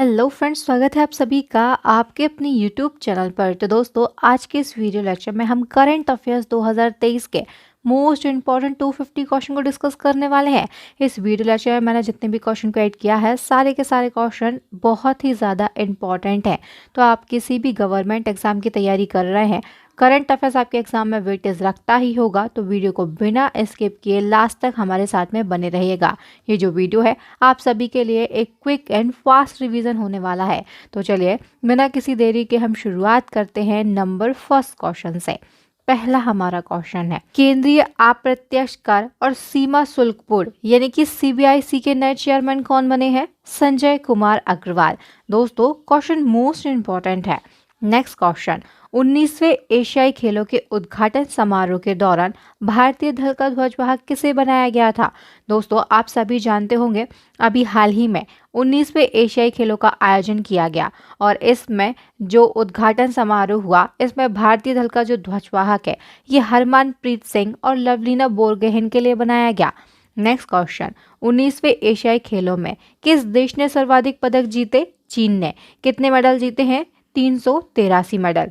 Hello friends, स्वागत है आप सभी का आपके अपने यूट्यूब चैनल पर। तो दोस्तों, आज के इस वीडियो लेक्चर में हम करंट अफेयर्स 2023 के मोस्ट इम्पॉर्टेंट 250 क्वेश्चन को डिस्कस करने वाले हैं। इस वीडियो लेक्चर में मैंने जितने भी क्वेश्चन को ऐड किया है, सारे के सारे क्वेश्चन बहुत ही ज़्यादा इम्पॉर्टेंट हैं। तो आप किसी भी गवर्नमेंट एग्जाम की तैयारी कर रहे हैं, करंट अफेयर्स आपके एग्जाम में वेटेज रखता ही होगा, तो वीडियो को बिना स्किप किए लास्ट तक हमारे साथ में बने रहिएगा। ये जो वीडियो है आप सभी के लिए एक क्विक एंड फास्ट रिवीजन होने वाला है। तो चलिए बिना किसी देरी के हम शुरुआत करते हैं नंबर फर्स्ट क्वेश्चन से। पहला हमारा क्वेश्चन है, केंद्रीय अप्रत्यक्ष कर और सीमा शुल्क बोर्ड यानी कि सीबीआईसी के नए चेयरमैन कौन बने हैं? संजय कुमार अग्रवाल। दोस्तों, क्वेश्चन मोस्ट इंपॉर्टेंट है। नेक्स्ट क्वेश्चन, 19वें एशियाई खेलों के उद्घाटन समारोह के दौरान भारतीय दल का ध्वजवाहक किसे बनाया गया था? दोस्तों, आप सभी जानते होंगे अभी हाल ही में 19वें एशियाई खेलों का आयोजन किया गया और इसमें जो उद्घाटन समारोह हुआ, इसमें भारतीय दल का जो ध्वजवाहक है ये हरमनप्रीत सिंह और लवलीना बोरगोहेन के लिए बनाया गया। नेक्स्ट क्वेश्चन, 19वें एशियाई खेलों में किस देश ने सर्वाधिक पदक जीते? चीन ने। कितने मेडल जीते हैं? 383 मेडल।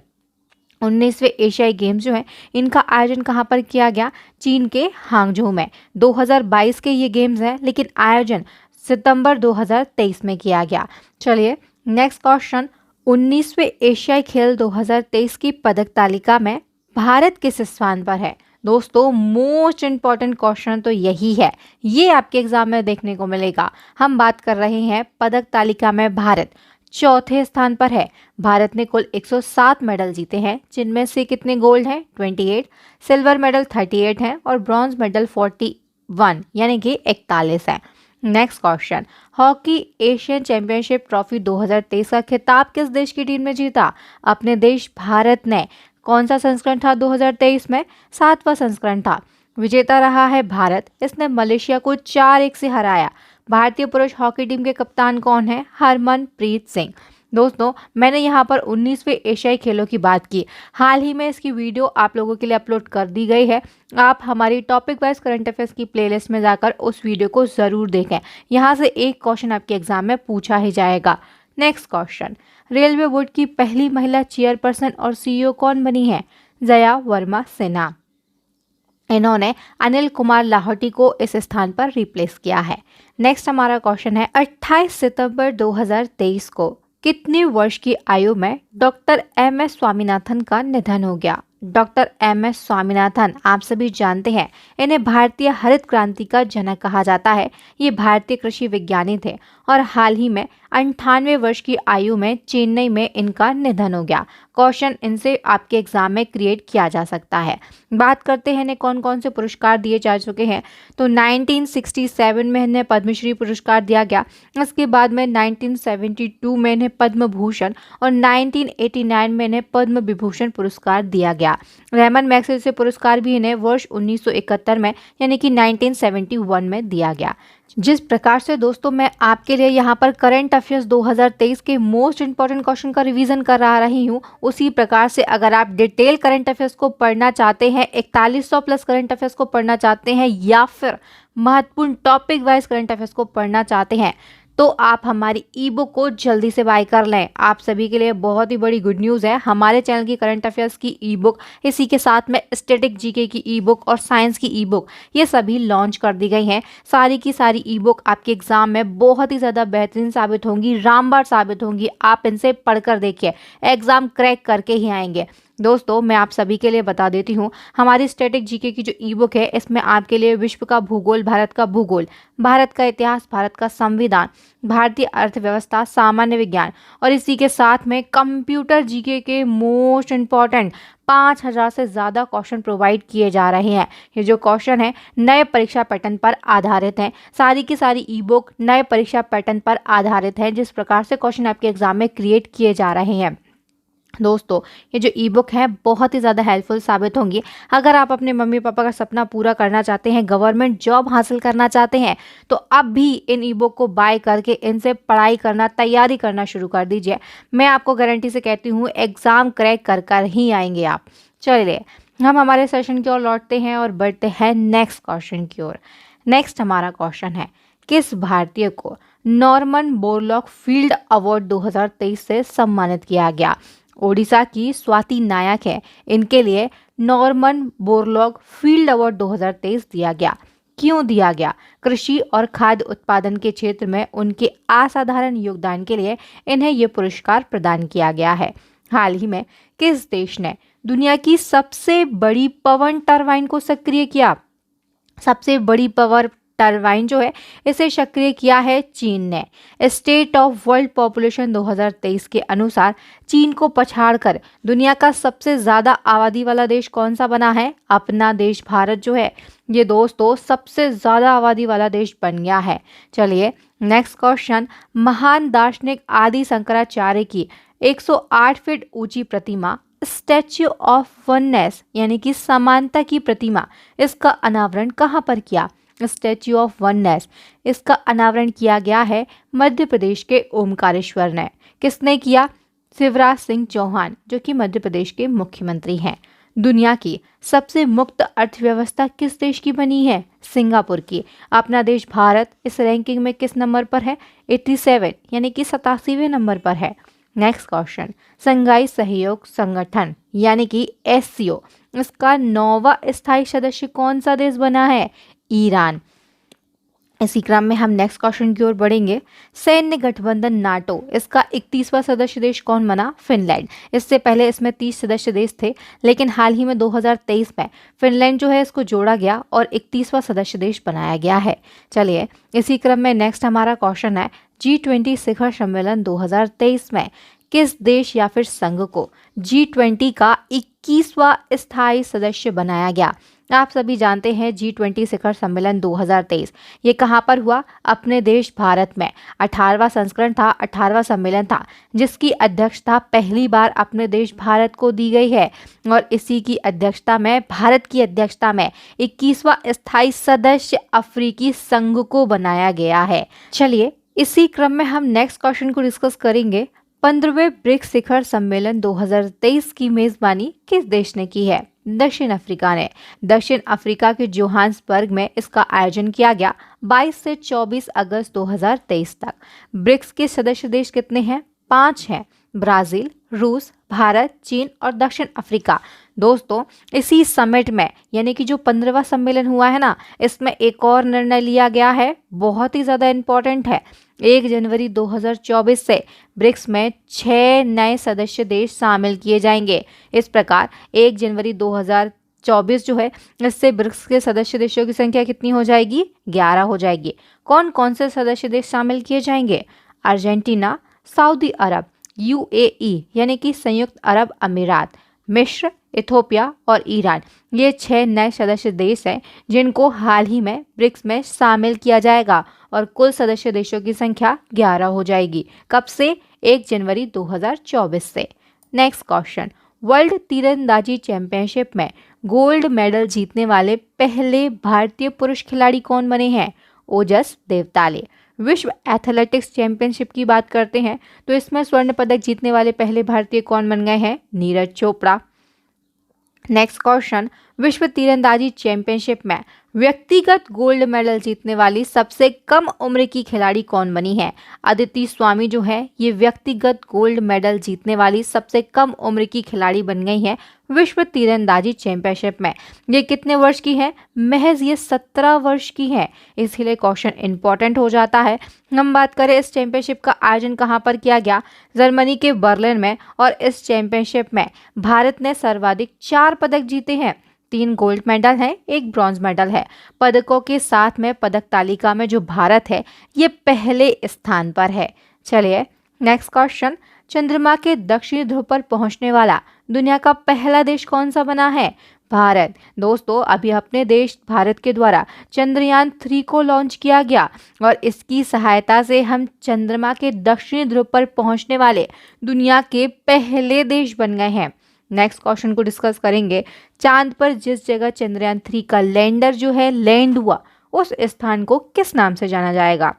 19वें एशियाई गेम्स जो है इनका आयोजन कहाँ पर किया गया? चीन के हांगझो में। 2022 के ये गेम्स हैं, लेकिन आयोजन सितंबर 2023 में किया गया। चलिए नेक्स्ट क्वेश्चन, 19वें एशियाई खेल 2023 की पदक तालिका में भारत किस स्थान पर है? दोस्तों, मोस्ट इंपॉर्टेंट क्वेश्चन तो यही है, ये आपके एग्जाम में देखने को मिलेगा। हम बात कर रहे हैं पदक तालिका में भारत चौथे स्थान पर है। भारत ने कुल 107 मेडल जीते हैं, जिनमें से कितने गोल्ड हैं? 28, सिल्वर मेडल 38 हैं और ब्रॉन्ज मेडल 41 यानी कि 41 है। Next question, hockey Asian championship trophy 2023 का खिताब किस देश की टीम ने जीता? अपने देश भारत ने। कौन सा संस्करण था 2023 में? 7वां संस्करण था। विजेता रहा है भारत, इसने मलेशिया को 4-1 से हराया। भारतीय पुरुष हॉकी टीम के कप्तान कौन है? हरमनप्रीत सिंह। दोस्तों, मैंने यहाँ पर 19वें एशियाई खेलों की बात की, हाल ही में इसकी वीडियो आप लोगों के लिए अपलोड कर दी गई है। आप हमारी टॉपिक वाइज करंट अफेयर्स की प्लेलिस्ट में जाकर उस वीडियो को ज़रूर देखें। यहाँ से एक क्वेश्चन आपके एग्जाम में पूछा ही जाएगा। नेक्स्ट क्वेश्चन, रेलवे बोर्ड की पहली महिला चेयरपर्सन और सीईओ कौन बनी है? जया वर्मा सिन्हा। इन्होंने अनिल कुमार लाहौटी को इस स्थान पर रिप्लेस किया है। नेक्स्ट हमारा क्वेश्चन है, 28 सितंबर 2023 को कितने वर्ष की आयु में डॉक्टर एम.एस. स्वामीनाथन का निधन हो गया? Doctor MS. स्वामीनाथन आप सभी जानते हैं, इन्हें भारतीय हरित क्रांति का जनक कहा जाता है। ये भारतीय कृषि विज्ञानी थे और हाल ही में 98 वर्ष की आयु में चेन्नई में इनका निधन हो गया। क्वेश्चन इनसे आपके एग्जाम में क्रिएट किया जा सकता है। बात करते हैं इन्हें कौन कौन से पुरस्कार दिए जा चुके हैं। तो 1967 में इन्हें पद्मश्री पुरस्कार दिया गया। इसके बाद में 1972 में इन्हें पद्म भूषण और 1989 में इन्हें पद्म विभूषण पुरस्कार दिया गया। रहमान मैग्सेसे पुरस्कार भी इन्हें वर्ष 1971 में यानी कि 1971 में दिया गया। जिस प्रकार से दोस्तों मैं आपके लिए यहाँ पर करंट अफेयर्स 2023 के मोस्ट इंपॉर्टेंट क्वेश्चन का रिवीजन करा रही हूँ, उसी प्रकार से अगर आप डिटेल करंट अफेयर्स को पढ़ना चाहते हैं, 4100 प्लस करंट अफेयर्स को पढ़ना चाहते हैं या फिर महत्वपूर्ण टॉपिक वाइज करंट अफेयर्स को पढ़ना चाहते हैं, तो आप हमारी ई बुक को जल्दी से बाय कर लें। आप सभी के लिए बहुत ही बड़ी गुड न्यूज़ है, हमारे चैनल की करंट अफेयर्स की ई बुक, इसी के साथ में स्टैटिक जीके की ई बुक और साइंस की ई बुक, ये सभी लॉन्च कर दी गई हैं। सारी की सारी ई बुक आपके एग्जाम में बहुत ही ज़्यादा बेहतरीन साबित होंगी, रामबाण साबित होंगी। आप इनसे पढ़कर देखिए, एग्जाम क्रैक करके ही आएंगे। दोस्तों, मैं आप सभी के लिए बता देती हूँ, हमारी स्टैटिक जीके की जो ई बुक है, इसमें आपके लिए विश्व का भूगोल, भारत का भूगोल, भारत का इतिहास, भारत का संविधान, भारतीय अर्थव्यवस्था, सामान्य विज्ञान और इसी के साथ में कंप्यूटर जीके के मोस्ट इम्पॉर्टेंट 5000 से ज़्यादा क्वेश्चन प्रोवाइड किए जा रहे हैं। ये जो क्वेश्चन है नए परीक्षा पैटर्न पर आधारित हैं। सारी की सारी ई बुक नए परीक्षा पैटर्न पर आधारित है, जिस प्रकार से क्वेश्चन आपके एग्जाम में क्रिएट किए जा रहे हैं। दोस्तों, ये जो ई बुक है बहुत ही ज़्यादा हेल्पफुल साबित होंगी। अगर आप अपने मम्मी पापा का सपना पूरा करना चाहते हैं, गवर्नमेंट जॉब हासिल करना चाहते हैं, तो अब भी इन ई बुक को बाय करके इनसे पढ़ाई करना, तैयारी करना शुरू कर दीजिए। मैं आपको गारंटी से कहती हूँ, एग्ज़ाम क्रैक कर कर ही आएंगे आप। चलिए हम हमारे सेशन की ओर लौटते हैं और बढ़ते हैं नेक्स्ट क्वेश्चन की ओर। नेक्स्ट हमारा क्वेश्चन है, किस भारतीय को नॉर्मन बोरलॉग फील्ड अवार्ड 2023 से सम्मानित किया गया। ओडिशा की स्वाति नायक है, इनके लिए नॉर्मन बोरलॉग फील्ड अवार्ड 2023 दिया गया। क्यों दिया गया? कृषि और खाद्य उत्पादन के क्षेत्र में उनके असाधारण योगदान के लिए इन्हें ये पुरस्कार प्रदान किया गया है। हाल ही में किस देश ने दुनिया की सबसे बड़ी पवन टरबाइन को सक्रिय किया? सबसे बड़ी पावर टरबाइन जो है इसे सक्रिय किया है चीन ने। स्टेट ऑफ वर्ल्ड पॉपुलेशन 2023 के अनुसार चीन को पछाड़कर दुनिया का सबसे ज्यादा आबादी वाला देश कौन सा बना है? अपना देश भारत जो है ये दोस्तों सबसे ज्यादा आबादी वाला देश बन गया है। चलिए नेक्स्ट क्वेश्चन, महान दार्शनिक आदि शंकराचार्य की 108 फीट ऊंची प्रतिमा स्टैच्यू ऑफ वननेस यानी कि समानता की प्रतिमा, इसका अनावरण कहाँ पर किया? स्टैच्यू ऑफ वननेस, इसका अनावरण किया गया है मध्य प्रदेश के ओमकारेश्वर ने। किसने किया? शिवराज सिंह चौहान, जो कि मध्य प्रदेश के मुख्यमंत्री हैं। दुनिया की सबसे मुक्त अर्थव्यवस्था किस देश की बनी है? सिंगापुर की। अपना देश भारत इस रैंकिंग में किस नंबर पर है? 87 यानी कि 87वें नंबर पर है। नेक्स्ट क्वेश्चन, संघाई सहयोग संगठन यानी कि SCO, इसका 9वां स्थायी सदस्य कौन सा देश बना है? ईरान। इसी क्रम में हम नेक्स्ट क्वेश्चन की ओर बढ़ेंगे। सैन्य गठबंधन नाटो, इसका 31वां सदस्य देश कौन बना? फिनलैंड। इससे पहले इसमें 30 सदस्य देश थे, लेकिन हाल ही में 2023 में फिनलैंड जो है इसको जोड़ा गया और 31वां सदस्य देश बनाया गया है। चलिए इसी क्रम में नेक्स्ट हमारा क्वेश्चन है, G20 शिखर सम्मेलन 2023 में किस देश या फिर संघ को G20 का 21वां स्थायी सदस्य बनाया गया? आप सभी जानते हैं G20 शिखर सम्मेलन 2023 ये कहाँ पर हुआ? अपने देश भारत में। 18वां संस्करण था, 18वां सम्मेलन था, जिसकी अध्यक्षता पहली बार अपने देश भारत को दी गई है और इसी की अध्यक्षता में, भारत की अध्यक्षता में 21वां स्थायी सदस्य अफ्रीकी संघ को बनाया गया है। चलिए इसी क्रम में हम नेक्स्ट क्वेश्चन को डिस्कस करेंगे। 15वें ब्रिक्स शिखर सम्मेलन 2023 की मेजबानी किस देश ने की है? दक्षिण अफ्रीका ने। दक्षिण अफ्रीका के जोहान्सबर्ग में इसका आयोजन किया गया 22 से 24 अगस्त 2023 तक। ब्रिक्स के सदस्य देश कितने हैं? 5 हैं, ब्राजील, रूस, भारत, चीन और दक्षिण अफ्रीका। दोस्तों इसी समिट में यानी कि जो 15वां सम्मेलन हुआ है ना, इसमें एक और निर्णय लिया गया है, बहुत ही ज्यादा इंपॉर्टेंट है। 1 जनवरी 2024 से ब्रिक्स में 6 नए सदस्य देश शामिल किए जाएंगे। इस प्रकार 1 जनवरी 2024 जो है इससे ब्रिक्स के सदस्य देशों की संख्या कितनी हो जाएगी? 11 हो जाएगी। कौन कौन से सदस्य देश शामिल किए जाएंगे? अर्जेंटीना, सऊदी अरब, UAE यानी कि संयुक्त अरब अमीरात, मिस्र, इथोपिया और ईरान। ये 6 नए सदस्य देश हैं जिनको हाल ही में ब्रिक्स में शामिल किया जाएगा और कुल सदस्य देशों की संख्या 11 हो जाएगी। कब से? 1 जनवरी 2024 से। नेक्स्ट क्वेश्चन, वर्ल्ड तीरंदाजी चैंपियनशिप में गोल्ड मेडल जीतने वाले पहले भारतीय पुरुष खिलाड़ी कौन बने हैं? ओजस देवताले। विश्व एथलेटिक्स चैंपियनशिप की बात करते हैं तो इसमें स्वर्ण पदक जीतने वाले पहले भारतीय कौन बन गए हैं? नीरज चोपड़ा। नेक्स्ट क्वेश्चन, विश्व तीरंदाजी चैंपियनशिप में व्यक्तिगत गोल्ड मेडल जीतने वाली सबसे कम उम्र की खिलाड़ी कौन बनी है? अदिति स्वामी जो है ये व्यक्तिगत गोल्ड मेडल जीतने वाली सबसे कम उम्र की खिलाड़ी बन गई है विश्व तीरंदाजी चैंपियनशिप में। ये कितने वर्ष की है? महज ये 17 वर्ष की है, इसलिए क्वेश्चन इंपॉर्टेंट हो जाता है। हम बात करें इस चैंपियनशिप का आयोजन कहाँ पर किया गया? जर्मनी के बर्लिन में। और इस चैंपियनशिप में भारत ने सर्वाधिक 4 पदक जीते हैं। 3 गोल्ड मेडल है, 1 ब्रॉन्ज मेडल है। पदकों के साथ में पदक तालिका में जो भारत है ये पहले स्थान पर है। चलिए नेक्स्ट क्वेश्चन, चंद्रमा के दक्षिणी ध्रुव पर पहुंचने वाला दुनिया का पहला देश कौन सा बना है? भारत। दोस्तों अभी अपने देश भारत के द्वारा चंद्रयान 3 को लॉन्च किया गया और इसकी सहायता से हम चंद्रमा के दक्षिणी ध्रुव पर पहुंचने वाले दुनिया के पहले देश बन गए हैं। नेक्स्ट क्वेश्चन को डिस्कस करेंगे। चांद पर जिस जगह चंद्रयान 3 का लैंडर जो है लैंड हुआ उस स्थान को किस नाम से जाना जाएगा?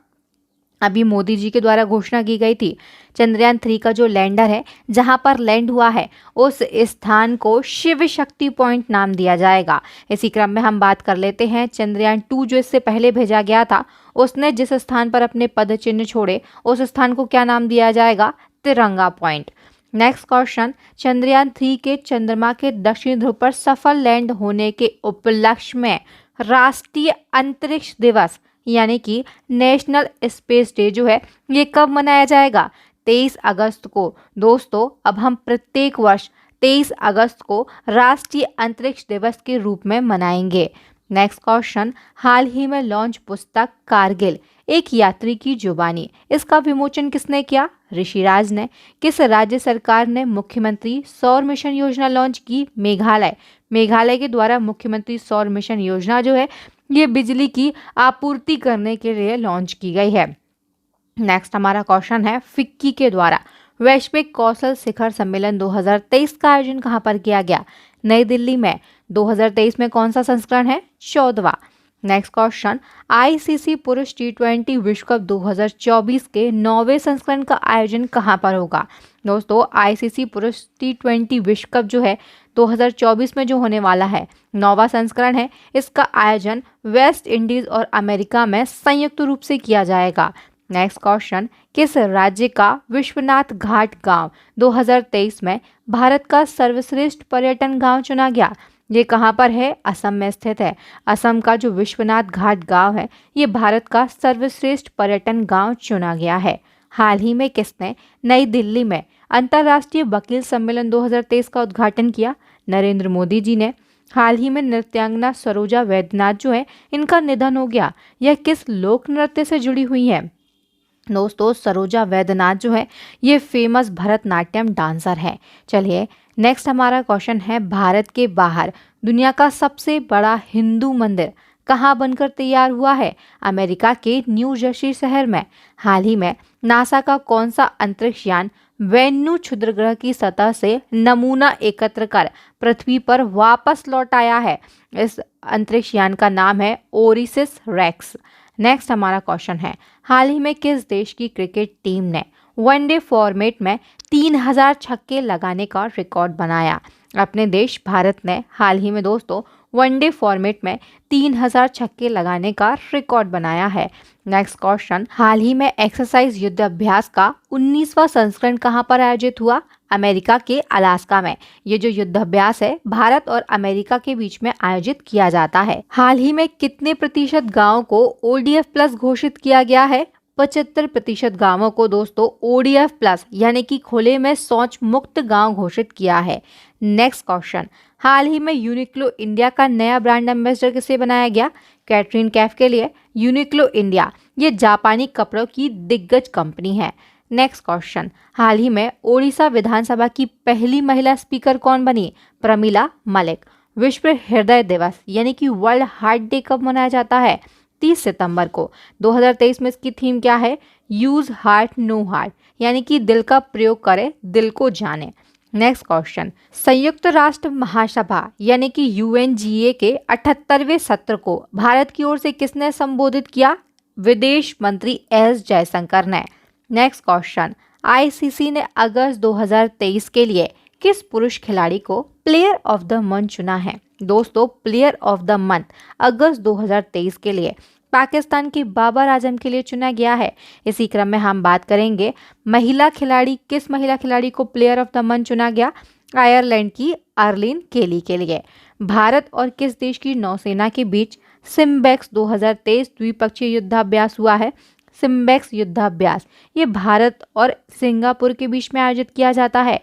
अभी मोदी जी के द्वारा घोषणा की गई थी, चंद्रयान 3 का जो लैंडर है जहां पर लैंड हुआ है उस स्थान को शिव शक्ति पॉइंट नाम दिया जाएगा। इसी क्रम में हम बात कर लेते हैं चंद्रयान 2 जो इससे पहले भेजा गया था उसने जिस स्थान पर अपने पद चिन्ह छोड़े उस स्थान को क्या नाम दिया जाएगा? तिरंगा पॉइंट। नेक्स्ट क्वेश्चन, चंद्रयान 3 के चंद्रमा के दक्षिणी ध्रुव पर सफल लैंड होने के उपलक्ष्य में राष्ट्रीय अंतरिक्ष दिवस यानी कि नेशनल स्पेस डे जो है ये कब मनाया जाएगा? 23 अगस्त को। दोस्तों अब हम प्रत्येक वर्ष 23 अगस्त को राष्ट्रीय अंतरिक्ष दिवस के रूप में मनाएंगे। नेक्स्ट क्वेश्चन, हाल ही में लॉन्च पुस्तक कारगिल एक यात्री की जुबानी, इसका विमोचन किसने किया? ऋषिराज ने। किस राज्य सरकार ने मुख्यमंत्री सौर मिशन योजना लॉन्च की? मेघालय। मेघालय के द्वारा मुख्यमंत्री सौर मिशन योजना जो है ये बिजली की आपूर्ति करने के लिए लॉन्च की गई है। नेक्स्ट हमारा क्वेश्चन है, फिक्की के द्वारा वैश्विक कौशल शिखर सम्मेलन 2023 का आयोजन कहां पर किया गया? नई दिल्ली में। 2023 में कौन सा संस्करण है? 14वां। नेक्स्ट क्वेश्चन, आईसीसी पुरुष T20 विश्व कप 2024 के 9वें संस्करण का आयोजन कहां पर होगा? दोस्तों आईसीसी पुरुष T20 विश्व कप जो है 2024 में जो होने वाला है 9वां संस्करण है, इसका आयोजन वेस्ट इंडीज और अमेरिका में संयुक्त रूप से किया जाएगा। नेक्स्ट क्वेश्चन, किस राज्य का विश्वनाथ घाट गांव 2023 में भारत का सर्वश्रेष्ठ पर्यटन गांव चुना गया? ये कहां पर है? असम में स्थित है। असम का जो विश्वनाथ घाट गांव है ये भारत का सर्वश्रेष्ठ पर्यटन गांव चुना गया है। हाल ही में किसने नई दिल्ली में अंतर्राष्ट्रीय वकील सम्मेलन 2023 का उद्घाटन किया? नरेंद्र मोदी जी ने। हाल ही में नृत्यांगना सरोजा वैद्यनाथ जो है इनका निधन हो गया। यह किस लोक नृत्य से जुड़ी हुई है? दोस्तों सरोजा वैद्यनाथ जो है ये फेमस भरतनाट्यम डांसर है। चलिए नेक्स्ट हमारा क्वेश्चन है, भारत के बाहर दुनिया का सबसे बड़ा हिंदू मंदिर कहाँ बनकर तैयार हुआ है? अमेरिका के न्यू जर्सी शहर में। हाल ही में नासा का कौन सा अंतरिक्ष यान वेन्यू क्षुद्रग्रह की सतह से नमूना एकत्र कर पृथ्वी पर वापस लौट आया है? इस अंतरिक्ष यान का नाम है ओरिसिस रेक्स। नेक्स्ट हमारा क्वेश्चन है, हाल ही में किस देश की क्रिकेट टीम ने वनडे फॉर्मेट में 3000 छक्के लगाने का रिकॉर्ड बनाया? अपने देश भारत ने हाल ही में दोस्तों वनडे फॉर्मेट में 3000 छक्के लगाने का रिकॉर्ड बनाया है। नेक्स्ट क्वेश्चन, हाल ही में एक्सरसाइज युद्ध अभ्यास का 19वां संस्करण कहां पर आयोजित हुआ? अमेरिका के अलास्का में। ये जो युद्ध अभ्यास है भारत और अमेरिका के बीच में आयोजित किया जाता है। हाल ही में कितने प्रतिशत गांवों को ODF प्लस घोषित किया गया है? 75% गांवों को दोस्तों ODF प्लस यानी कि खुले में शौच मुक्त गांव घोषित किया है। नेक्स्ट क्वेश्चन, हाल ही में यूनिक्लो इंडिया का नया ब्रांड एम्बेसडर किसे बनाया गया? कैटरीन कैफ के लिए। यूनिक्लो इंडिया ये जापानी कपड़ों की दिग्गज कंपनी है। नेक्स्ट क्वेश्चन, हाल ही में ओडिशा विधानसभा की पहली महिला स्पीकर कौन बनी? प्रमिला मलिक। विश्व हृदय दिवस यानी कि वर्ल्ड हार्ट डे कब मनाया जाता है? 30 सितंबर को। 2023 में इसकी थीम क्या है? यूज हार्ट नो हार्ट यानी कि दिल का प्रयोग करें, दिल को जाने। नेक्स्ट क्वेश्चन, संयुक्त राष्ट्र महासभा यानी कि UNGA के 78वें सत्र को भारत की ओर से किसने संबोधित किया? विदेश मंत्री S जयशंकर ने। नेक्स्ट क्वेश्चन, ICC ने अगस्त 2023 के लिए किस पुरुष खिलाड़ी को प्लेयर ऑफ द मंथ चुना है? दोस्तों प्लेयर ऑफ द मंथ अगस्त 2023 के लिए पाकिस्तान के बाबर आजम के लिए चुना गया है। इसी क्रम में हम बात करेंगे महिला खिलाड़ी, किस महिला खिलाड़ी को प्लेयर ऑफ द मंथ चुना गया? आयरलैंड की अर्लिन केली के लिए। भारत और किस देश की नौसेना के बीच सिम्बेक्स 2023 द्विपक्षीय युद्धाभ्यास हुआ है? सिम्बेक्स युद्धाभ्यास ये भारत और सिंगापुर के बीच में आयोजित किया जाता है।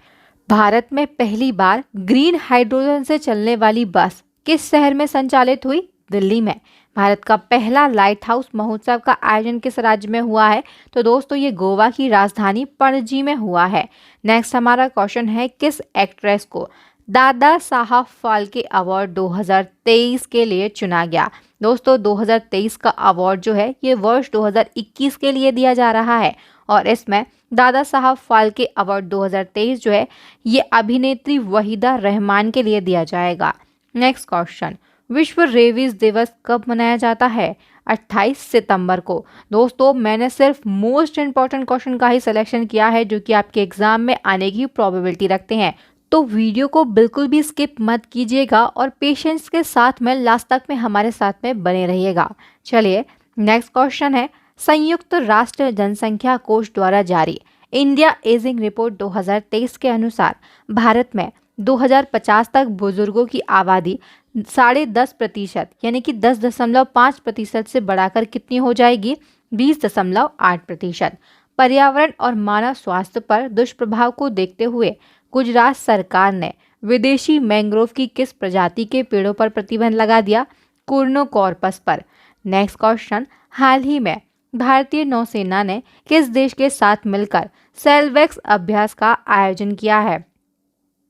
भारत में पहली बार ग्रीन हाइड्रोजन से चलने वाली बस किस शहर में संचालित हुई? दिल्ली में। भारत का पहला लाइट हाउस महोत्सव का आयोजन किस राज्य में हुआ है? तो दोस्तों ये गोवा की राजधानी पणजी में हुआ है। नेक्स्ट हमारा क्वेश्चन है, किस एक्ट्रेस को दादा साहब फाल्के अवार्ड 2023 के लिए चुना गया? दोस्तों 2023 का अवार्ड जो है ये वर्ष 2021 के लिए दिया जा रहा है और इसमें दादा साहब फाल्के अवार्ड 2023 जो है ये अभिनेत्री वहीदा रहमान के लिए दिया जाएगा। नेक्स्ट क्वेश्चन, विश्व रेबीज दिवस कब मनाया जाता है? 28 सितंबर को। दोस्तों मैंने सिर्फ मोस्ट इंपॉर्टेंट क्वेश्चन का ही सिलेक्शन किया है जो कि आपके एग्जाम में आने की प्रोबेबिलिटी रखते हैं, तो वीडियो को बिल्कुल भी स्किप मत कीजिएगा और पेशेंस के साथ में लास्ट तक में हमारे साथ में बने रहिएगा। चलिए नेक्स्ट क्वेश्चन है, संयुक्त राष्ट्र जनसंख्या कोष द्वारा जारी इंडिया एजिंग रिपोर्ट 2023 के अनुसार भारत में 2050 तक बुजुर्गों की आबादी 10.5% यानी कि 10.5% से बढ़ाकर कितनी हो जाएगी? 20.8%। पर्यावरण और मानव स्वास्थ्य पर दुष्प्रभाव को देखते हुए गुजरात सरकार ने विदेशी मैंग्रोव की किस प्रजाति के पेड़ों पर प्रतिबंध लगा दिया? कोर्नोकॉर्पस पर। नेक्स्ट क्वेश्चन, हाल ही में भारतीय नौसेना ने किस देश के साथ मिलकर सेलवेक्स अभ्यास का आयोजन किया है?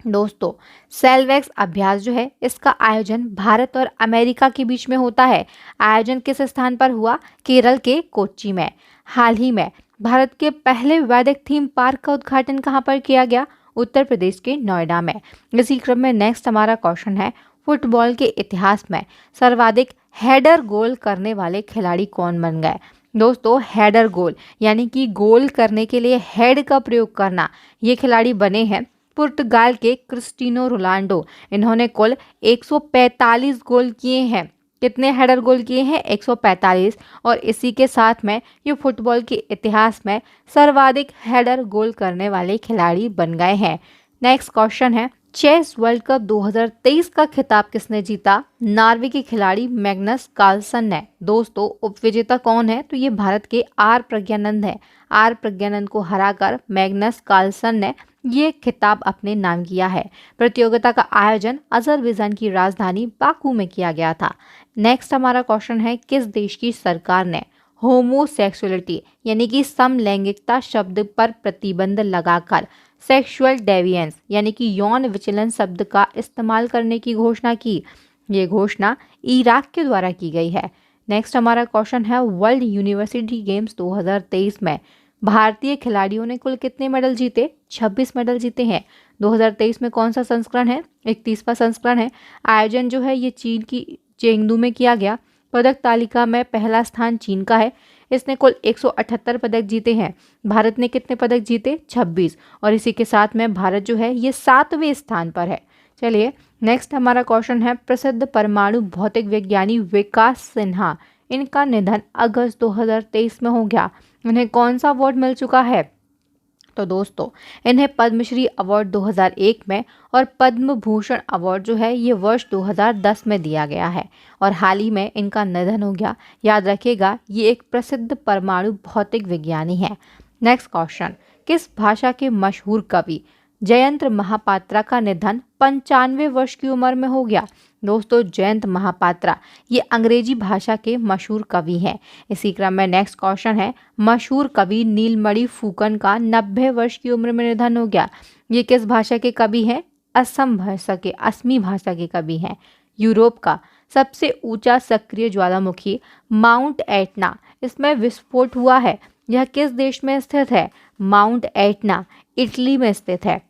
दोस्तों, सेलवेक्स अभ्यास जो है इसका आयोजन भारत और अमेरिका के बीच में होता है। आयोजन किस स्थान पर हुआ? केरल के कोच्चि में। हाल ही में भारत के पहले वैदिक थीम पार्क का उद्घाटन कहां पर किया गया? उत्तर प्रदेश के नोएडा में। इसी क्रम में नेक्स्ट हमारा क्वेश्चन है, फुटबॉल के इतिहास में सर्वाधिक हेडर गोल करने वाले खिलाड़ी कौन बन गए? दोस्तों, हेडर गोल यानी कि गोल करने के लिए हेड का प्रयोग करना, ये खिलाड़ी बने हैं पुर्तगाल के क्रिस्टिनो रोनाल्डो। इन्होंने कुल 145 गोल किए हैं। कितने हेडर गोल किए हैं? 145। और इसी के साथ में ये फुटबॉल के इतिहास में सर्वाधिक हेडर गोल करने वाले खिलाड़ी बन गए हैं। नेक्स्ट क्वेश्चन है, चेस वर्ल्ड कप 2023 का खिताब किसने जीता? नॉर्वे के खिलाड़ी मैग्नस कार्लसन ने। दोस्तों, उपविजेता कौन है? तो ये भारत के आर प्रज्ञानंद है। आर प्रज्ञानंद को हराकर मैग्नस कार्लसन ने ये खिताब अपने नाम किया है। प्रतियोगिता का आयोजन अजरबैजान की राजधानी बाकू में किया गया था। नेक्स्ट हमारा क्वेश्चन है, किस देश की सरकार ने होमोसेक्सुअलिटी यानी कि समलैंगिकता शब्द पर प्रतिबंध लगाकर सेक्सुअल डेविएंस यानी कि यौन विचलन शब्द का इस्तेमाल करने की घोषणा की? ये घोषणा इराक के द्वारा की गई है। नेक्स्ट हमारा क्वेश्चन है, वर्ल्ड यूनिवर्सिटी गेम्स 2023 में भारतीय खिलाड़ियों ने कुल कितने मेडल जीते? 26 मेडल जीते हैं। 2023 में कौन सा संस्करण है? 31वां संस्करण है। आयोजन जो है ये चीन की चेंगडू में किया गया। पदक तालिका में पहला स्थान चीन का है। इसने कुल 178 पदक जीते हैं। भारत ने कितने पदक जीते? 26। और इसी के साथ में भारत जो है ये 7वें स्थान पर है। चलिए नेक्स्ट हमारा क्वेश्चन है, प्रसिद्ध परमाणु भौतिक विज्ञानी विकास सिन्हा, इनका निधन अगस्त 2023 में हो गया। उन्हें कौन सा अवार्ड मिल चुका है? तो दोस्तों, इन्हें पद्मश्री अवार्ड 2001 में और पद्म भूषण अवार्ड जो है ये वर्ष 2010 में दिया गया है और हाल ही में इनका निधन हो गया। याद रखिएगा, ये एक प्रसिद्ध परमाणु भौतिक विज्ञानी है। नेक्स्ट क्वेश्चन, किस भाषा के मशहूर कवि जयंत महापात्रा का निधन 95 वर्ष की उम्र में हो गया? दोस्तों, जयंत महापात्रा ये अंग्रेजी भाषा के मशहूर कवि हैं। इसी क्रम में नेक्स्ट क्वेश्चन है, मशहूर कवि नीलमणि फुकन का 90 वर्ष की उम्र में निधन हो गया। ये किस भाषा के कवि हैं? असमी भाषा के कवि हैं। यूरोप का सबसे ऊंचा सक्रिय ज्वालामुखी माउंट एटना, इसमें विस्फोट हुआ है। यह किस देश में स्थित है? माउंट एटना इटली में स्थित है।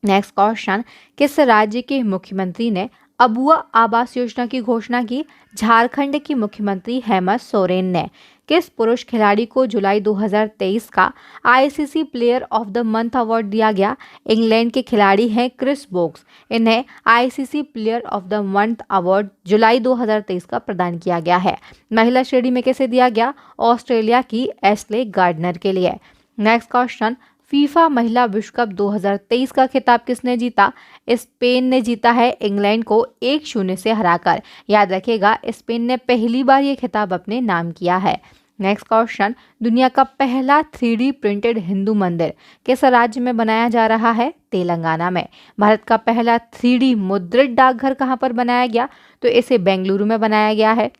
नेक्स्ट क्वेश्चन, किस राज्य के मुख्यमंत्री ने अबुआ आवास योजना की घोषणा की? झारखंड की मुख्यमंत्री हेमंत सोरेन ने। किस पुरुष खिलाड़ी को जुलाई 2023 का ICC player of the month award दिया गया? इंग्लैंड के खिलाड़ी हैं क्रिस वोक्स। इन्हें ICC player of the month award जुलाई 2023 का प्रदान किया गया है। महिला श्रेणी में किसे दिया गया? ऑस्ट्रेलिया की एशले गार्डनर के लिए। नेक्स्ट क्वेश्चन, फीफा महिला विश्व कप 2023 का खिताब किसने जीता? स्पेन ने जीता है इंग्लैंड को 1-0 से हराकर। याद रखिएगा, स्पेन ने पहली बार ये खिताब अपने नाम किया है। नेक्स्ट क्वेश्चन, दुनिया का पहला 3D प्रिंटेड हिंदू मंदिर किस राज्य में बनाया जा रहा है? तेलंगाना में। भारत का पहला 3D मुद्रित डाकघर कहाँ पर बनाया गया? तो इसे बेंगलुरु में बनाया गया है।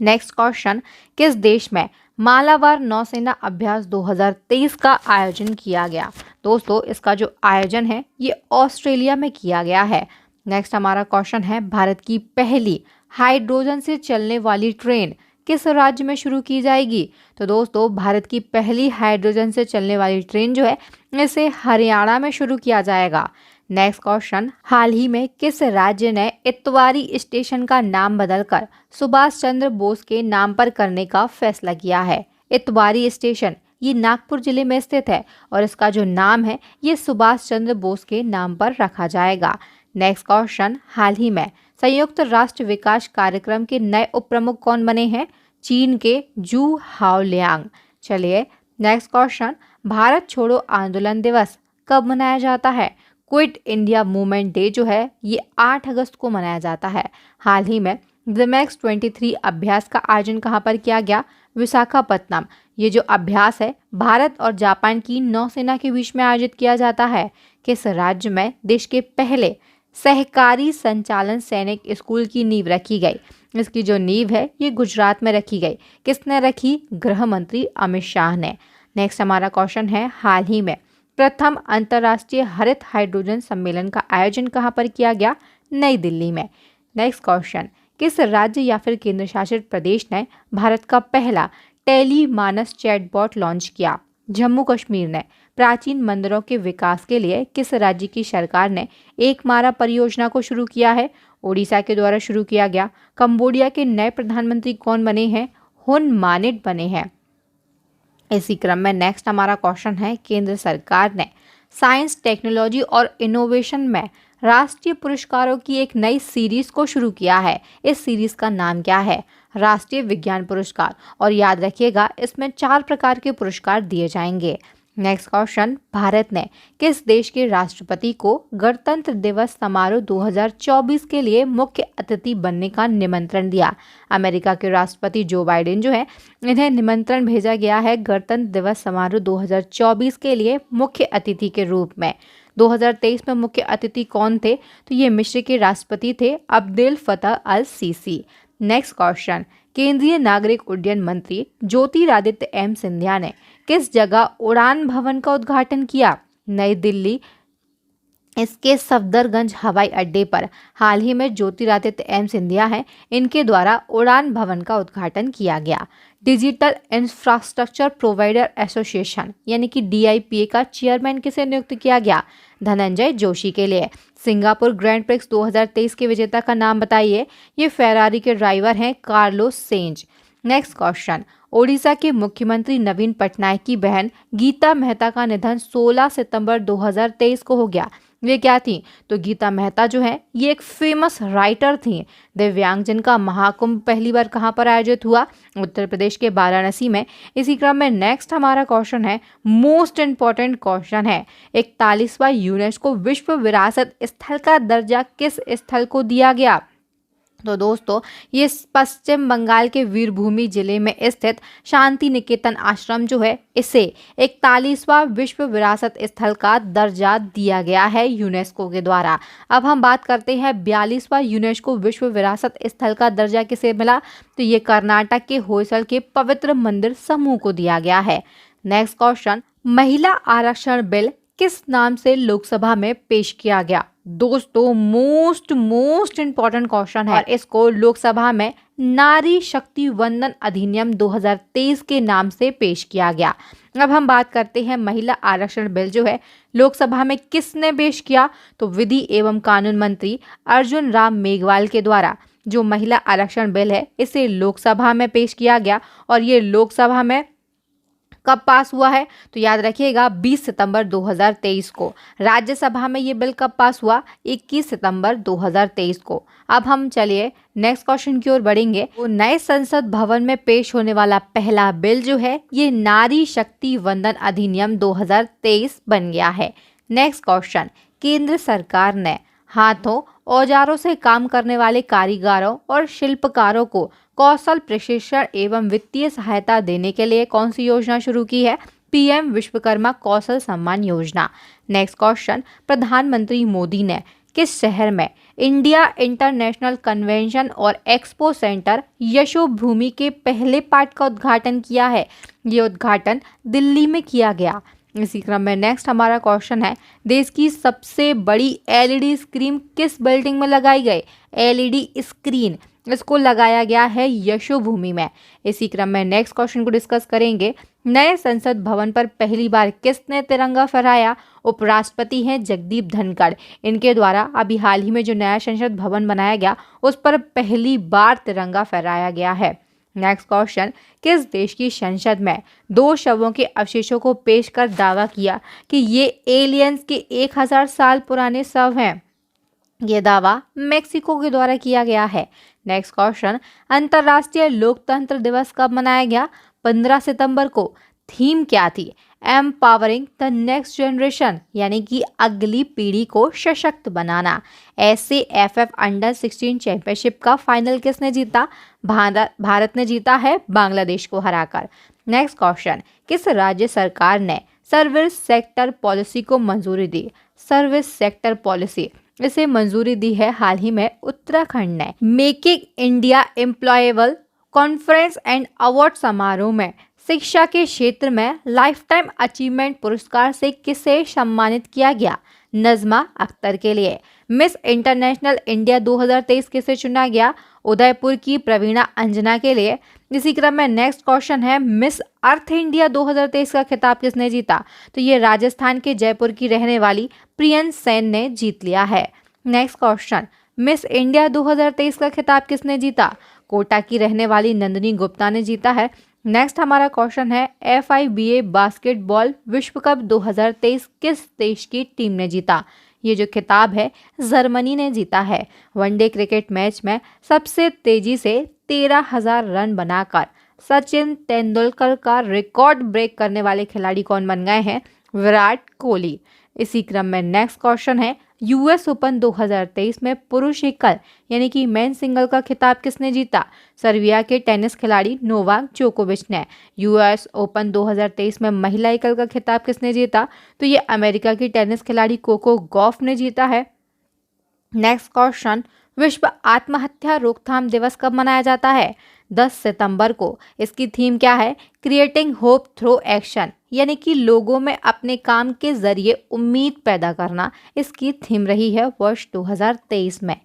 नेक्स्ट क्वेश्चन, किस देश में मालाबार नौसेना अभ्यास 2023 का आयोजन किया गया? दोस्तों, इसका जो आयोजन है ये ऑस्ट्रेलिया में किया गया है। नेक्स्ट हमारा क्वेश्चन है, भारत की पहली हाइड्रोजन से चलने वाली ट्रेन किस राज्य में शुरू की जाएगी? तो दोस्तों, भारत की पहली हाइड्रोजन से चलने वाली ट्रेन जो है इसे हरियाणा में शुरू किया जाएगा। नेक्स्ट क्वेश्चन, हाल ही में किस राज्य ने इतवारी स्टेशन का नाम बदलकर सुभाष चंद्र बोस के नाम पर करने का फैसला किया है? इतवारी स्टेशन ये नागपुर जिले में स्थित है और इसका जो नाम है ये सुभाष चंद्र बोस के नाम पर रखा जाएगा। नेक्स्ट क्वेश्चन, हाल ही में संयुक्त राष्ट्र विकास कार्यक्रम के नए उप प्रमुख कौन बने हैं? चीन के जू हाओलियांग। चलिए नेक्स्ट क्वेश्चन, भारत छोड़ो आंदोलन दिवस कब मनाया जाता है? क्विट इंडिया मूवमेंट डे जो है ये 8 अगस्त को मनाया जाता है। हाल ही में विमेक्स 23 अभ्यास का आयोजन कहाँ पर किया गया? विशाखापत्तनम। ये जो अभ्यास है भारत और जापान की नौसेना के बीच में आयोजित किया जाता है। किस राज्य में देश के पहले सहकारी संचालन सैनिक स्कूल की नींव रखी गई? इसकी जो नींव है ये गुजरात में रखी गई। किसने रखी? गृह मंत्री अमित शाह ने। नेक्स्ट हमारा क्वेश्चन है, हाल ही में प्रथम अंतर्राष्ट्रीय हरित हाइड्रोजन सम्मेलन का आयोजन कहाँ पर किया गया? नई दिल्ली में। नेक्स्ट क्वेश्चन, किस राज्य या फिर केंद्र शासित प्रदेश ने भारत का पहला टेली मानस चैटबॉट लॉन्च किया? जम्मू कश्मीर ने। प्राचीन मंदिरों के विकास के लिए किस राज्य की सरकार ने एक मारा परियोजना को शुरू किया है? ओडिशा के द्वारा शुरू किया गया। कंबोडिया के नए प्रधानमंत्री कौन बने हैं? हुन मानेट बने हैं। इसी क्रम में नेक्स्ट हमारा क्वेश्चन है, केंद्र सरकार ने साइंस टेक्नोलॉजी और इनोवेशन में राष्ट्रीय पुरस्कारों की एक नई सीरीज को शुरू किया है। इस सीरीज का नाम क्या है? राष्ट्रीय विज्ञान पुरस्कार। और याद रखिएगा इसमें 4 प्रकार के पुरस्कार दिए जाएंगे। नेक्स्ट क्वेश्चन, भारत ने किस देश के राष्ट्रपति को गणतंत्र दिवस समारोह 2024 के लिए मुख्य अतिथि बनने का निमंत्रण दिया? अमेरिका के राष्ट्रपति जो बाइडेन जो है इन्हें निमंत्रण भेजा गया है गणतंत्र दिवस समारोह 2024 के लिए मुख्य अतिथि के रूप में। 2023 में मुख्य अतिथि कौन थे? तो ये मिस्र के राष्ट्रपति थे अब्देल फतह अल सीसी। नेक्स्ट क्वेश्चन, केंद्रीय नागरिक उड्डयन मंत्री ज्योतिरादित्य एम सिंधिया ने किस जगह उड़ान भवन का उद्घाटन किया? नई दिल्ली इसके सफदरगंज हवाई अड्डे पर। हाल ही में ज्योतिरादित्य एम सिंधिया हैं, इनके द्वारा उड़ान भवन का उद्घाटन किया गया। डिजिटल इंफ्रास्ट्रक्चर प्रोवाइडर एसोसिएशन यानी कि DIPA का चेयरमैन किसे नियुक्त किया गया? धनंजय जोशी के लिए। सिंगापुर ग्रैंड प्रिक्स 2023 के विजेता का नाम बताइए। ये फेरारी के ड्राइवर हैं Carlos Sainz. Next question, Odisha के मुख्यमंत्री नवीन पटनायक की बहन गीता मेहता का निधन 16 सितंबर 2023 को हो गया। वे क्या थी? तो गीता मेहता जो है ये एक फेमस राइटर थी। दिव्यांगजन का महाकुंभ पहली बार कहाँ पर आयोजित हुआ? उत्तर प्रदेश के वाराणसी में। इसी क्रम में नेक्स्ट हमारा क्वेश्चन है, मोस्ट इंपॉर्टेंट क्वेश्चन है, 41वां यूनेस्को विश्व विरासत स्थल का दर्जा किस स्थल को दिया गया? तो दोस्तों ये पश्चिम बंगाल के वीरभूमि जिले में स्थित शांति निकेतन आश्रम जो है इसे 41वां विश्व विरासत स्थल का दर्जा दिया गया है यूनेस्को के द्वारा। अब हम बात करते हैं 42वां यूनेस्को विश्व विरासत स्थल का दर्जा किसे मिला? तो ये कर्नाटक के होयसल के पवित्र मंदिर समूह को दिया गया है। नेक्स्ट क्वेश्चन, महिला आरक्षण बिल किस नाम से लोकसभा में पेश किया गया? दोस्तों मोस्ट इंपॉर्टेंट क्वेश्चन है और इसको लोकसभा में नारी शक्ति वंदन अधिनियम 2023 के नाम से पेश किया गया। अब हम बात करते हैं महिला आरक्षण बिल जो है लोकसभा में किसने पेश किया? तो विधि एवं कानून मंत्री अर्जुन राम मेघवाल के द्वारा जो महिला आरक्षण बिल है इसे लोकसभा में पेश किया गया। और ये लोकसभा में कब पास हुआ है? तो याद रखिएगा 20 सितंबर 2023 को। राज्यसभा में ये बिल कब पास हुआ? 21 सितंबर 2023 को। अब हम चलिए नेक्स्ट क्वेश्चन की ओर बढ़ेंगे। वो नए संसद भवन में पेश होने वाला पहला बिल जो है ये नारी शक्ति वंदन अधिनियम 2023 बन गया है। नेक्स्ट क्वेश्चन, केंद्र सरकार ने हाथों औजारों से काम करने वाले कारीगरों और शिल्पकारों को कौशल प्रशिक्षण एवं वित्तीय सहायता देने के लिए कौन सी योजना शुरू की है? PM विश्वकर्मा कौशल सम्मान योजना। नेक्स्ट क्वेश्चन, प्रधानमंत्री मोदी ने किस शहर में इंडिया इंटरनेशनल कन्वेंशन और एक्सपो सेंटर यशोभूमि के पहले पार्ट का उद्घाटन किया है? ये उद्घाटन दिल्ली में किया गया। इसी क्रम में नेक्स्ट हमारा क्वेश्चन है, देश की सबसे बड़ी LED स्क्रीन किस बिल्डिंग में लगाई गई? LED स्क्रीन इसको लगाया गया है यशोभूमि में। इसी क्रम में नेक्स्ट क्वेश्चन को डिस्कस करेंगे, नए संसद भवन पर पहली बार किसने तिरंगा फहराया? उपराष्ट्रपति हैं जगदीप धनखड़। इनके द्वारा अभी हाल ही में जो नया संसद भवन बनाया गया उस पर पहली बार तिरंगा फहराया गया है। नेक्स्ट क्वेश्चन, किस देश की संसद में 2 शवों के अवशेषों को पेश कर दावा किया कि ये एलियंस के 1000 साल पुराने शव हैं? ये दावा मेक्सिको के द्वारा किया गया है। नेक्स्ट क्वेश्चन, अंतर्राष्ट्रीय लोकतंत्र दिवस कब मनाया गया? 15 सितंबर को। थीम क्या थी? एम्पावरिंग द नेक्स्ट जनरेशन, यानी कि अगली पीढ़ी को सशक्त बनाना। SAFF अंडर 16 चैंपियनशिप का फाइनल किसने जीता? भारत ने जीता है बांग्लादेश को हराकर। नेक्स्ट क्वेश्चन, किस राज्य सरकार ने सर्विस सेक्टर पॉलिसी को मंजूरी दी? सर्विस सेक्टर पॉलिसी, इसे मंजूरी दी है हाल ही में उत्तराखंड ने। Making India employable conference and award समारोह में शिक्षा के क्षेत्र में लाइफ टाइम अचीवमेंट पुरस्कार से किसे सम्मानित किया गया? नजमा अख्तर के लिए। मिस इंटरनेशनल इंडिया 2023 किसे चुना गया? उदयपुर की प्रवीणा अंजना के लिए। इसी क्रम में नेक्स्ट क्वेश्चन है, मिस अर्थ इंडिया 2023 का खिताब किसने जीता? तो ये राजस्थान के जयपुर की रहने वाली प्रियन सेन ने जीत लिया है। नेक्स्ट क्वेश्चन, मिस इंडिया 2023 का खिताब किसने जीता? कोटा की रहने वाली नंदिनी गुप्ता ने जीता है। नेक्स्ट हमारा क्वेश्चन है, FIBA बास्केटबॉल विश्व कप 2023 किस देश की टीम ने जीता? ये जो खिताब है जर्मनी ने जीता है। वनडे क्रिकेट मैच में सबसे तेजी से 13,000 रन बनाकर सचिन तेंदुलकर का रिकॉर्ड ब्रेक करने वाले खिलाड़ी कौन बन गए हैं? विराट कोहली। इसी क्रम में नेक्स्ट क्वेश्चन है, US ओपन 2023 में पुरुष एकल यानी कि मेन सिंगल का खिताब किसने जीता? सर्बिया के टेनिस खिलाड़ी नोवाक जोकोविच ने। US ओपन 2023 में महिला एकल का खिताब किसने जीता? तो ये अमेरिका की टेनिस खिलाड़ी कोको गॉफ ने जीता है। नेक्स्ट क्वेश्चन, विश्व आत्महत्या रोकथाम दिवस कब मनाया जाता है? 10 सितंबर को। इसकी थीम क्या है? क्रिएटिंग होप थ्रू एक्शन, यानी कि लोगों में अपने काम के जरिए उम्मीद पैदा करना इसकी थीम रही है वर्ष 2023 में।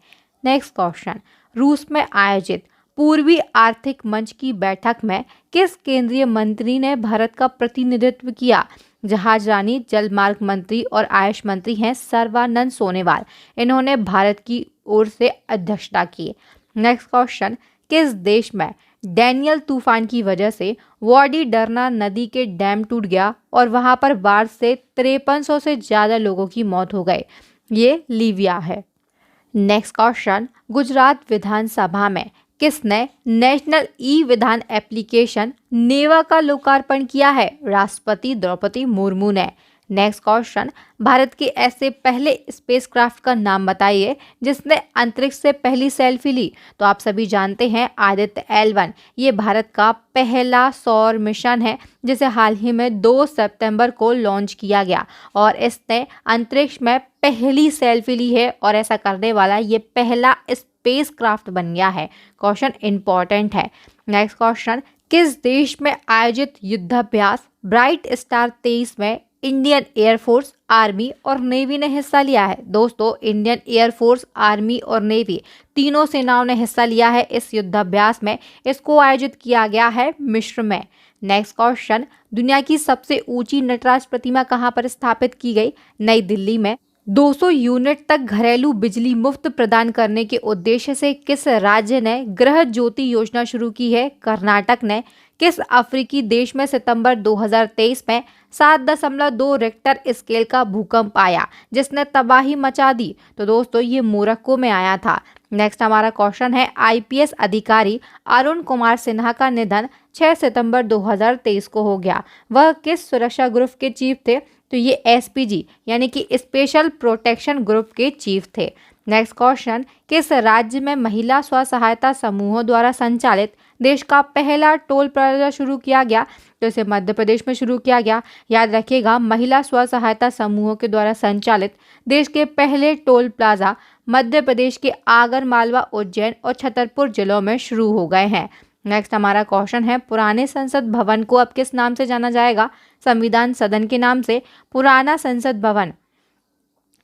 नेक्स्ट क्वेश्चन, रूस में आयोजित पूर्वी आर्थिक मंच की बैठक में किस केंद्रीय मंत्री ने भारत का प्रतिनिधित्व किया? जहाज रानी जलमार्ग मंत्री और आयुष मंत्री हैं सर्बानंद सोनोवाल। इन्होंने भारत की ओर से अध्यक्षता की। नेक्स्ट क्वेश्चन, किस देश में डैनियल तूफान की वजह से वाडी डरना नदी के डैम टूट गया और वहां पर बाढ़ से 5300 से ज्यादा लोगों की मौत हो गई? ये लीबिया है। नेक्स्ट क्वेश्चन, गुजरात विधानसभा में किसने नेशनल ई विधान एप्लीकेशन नेवा का लोकार्पण किया है? राष्ट्रपति द्रौपदी मुर्मू ने। नेक्स्ट क्वेश्चन, भारत के ऐसे पहले स्पेसक्राफ्ट का नाम बताइए जिसने अंतरिक्ष से पहली सेल्फी ली? तो आप सभी जानते हैं आदित्य L1। ये भारत का पहला सौर मिशन है जिसे हाल ही में 2 सितंबर को लॉन्च किया गया और इसने अंतरिक्ष में पहली सेल्फी ली है और ऐसा करने वाला ये पहला स्पेसक्राफ्ट बन गया है। क्वेश्चन इंपॉर्टेंट है। नेक्स्ट क्वेश्चन, किस देश में आयोजित युद्धाभ्यास ब्राइट स्टार 23 में इंडियन एयरफोर्स, आर्मी और नेवी ने हिस्सा लिया है? दोस्तों, इंडियन एयरफोर्स, आर्मी और नेवी तीनों सेनाओं ने हिस्सा लिया है इस युद्धाभ्यास में। इसको आयोजित किया गया है मिस्र में। नेक्स्ट क्वेश्चन, दुनिया की सबसे ऊंची नटराज प्रतिमा कहां पर स्थापित की गई? नई दिल्ली में। 200 यूनिट तक घरेलू बिजली मुफ्त प्रदान करने के उद्देश्य से किस राज्य ने गृह ज्योति योजना शुरू की है? कर्नाटक ने। किस अफ्रीकी देश में सितंबर 2023 में 7.2 रिक्टर स्केल का भूकंप आया जिसने तबाही मचा दी? तो दोस्तों, ये मोरक्को में आया था। नेक्स्ट हमारा क्वेश्चन है, IPS अधिकारी अरुण कुमार सिन्हा का निधन 6 सितंबर 2023 को हो गया। वह किस सुरक्षा ग्रुप के चीफ थे? तो ये SPG यानी कि स्पेशल प्रोटेक्शन ग्रुप के चीफ थे। नेक्स्ट क्वेश्चन, किस राज्य में महिला स्व सहायता समूहों द्वारा संचालित देश का पहला टोल प्लाजा शुरू किया गया? तो इसे मध्य प्रदेश में शुरू किया गया। याद रखिएगा, महिला स्व सहायता समूहों के द्वारा संचालित देश के पहले टोल प्लाजा मध्य प्रदेश के आगर मालवा, उज्जैन और छतरपुर जिलों में शुरू हो गए हैं। नेक्स्ट हमारा क्वेश्चन है, पुराने संसद भवन को अब किस नाम से जाना जाएगा? संविधान सदन के नाम से। पुराना संसद भवन,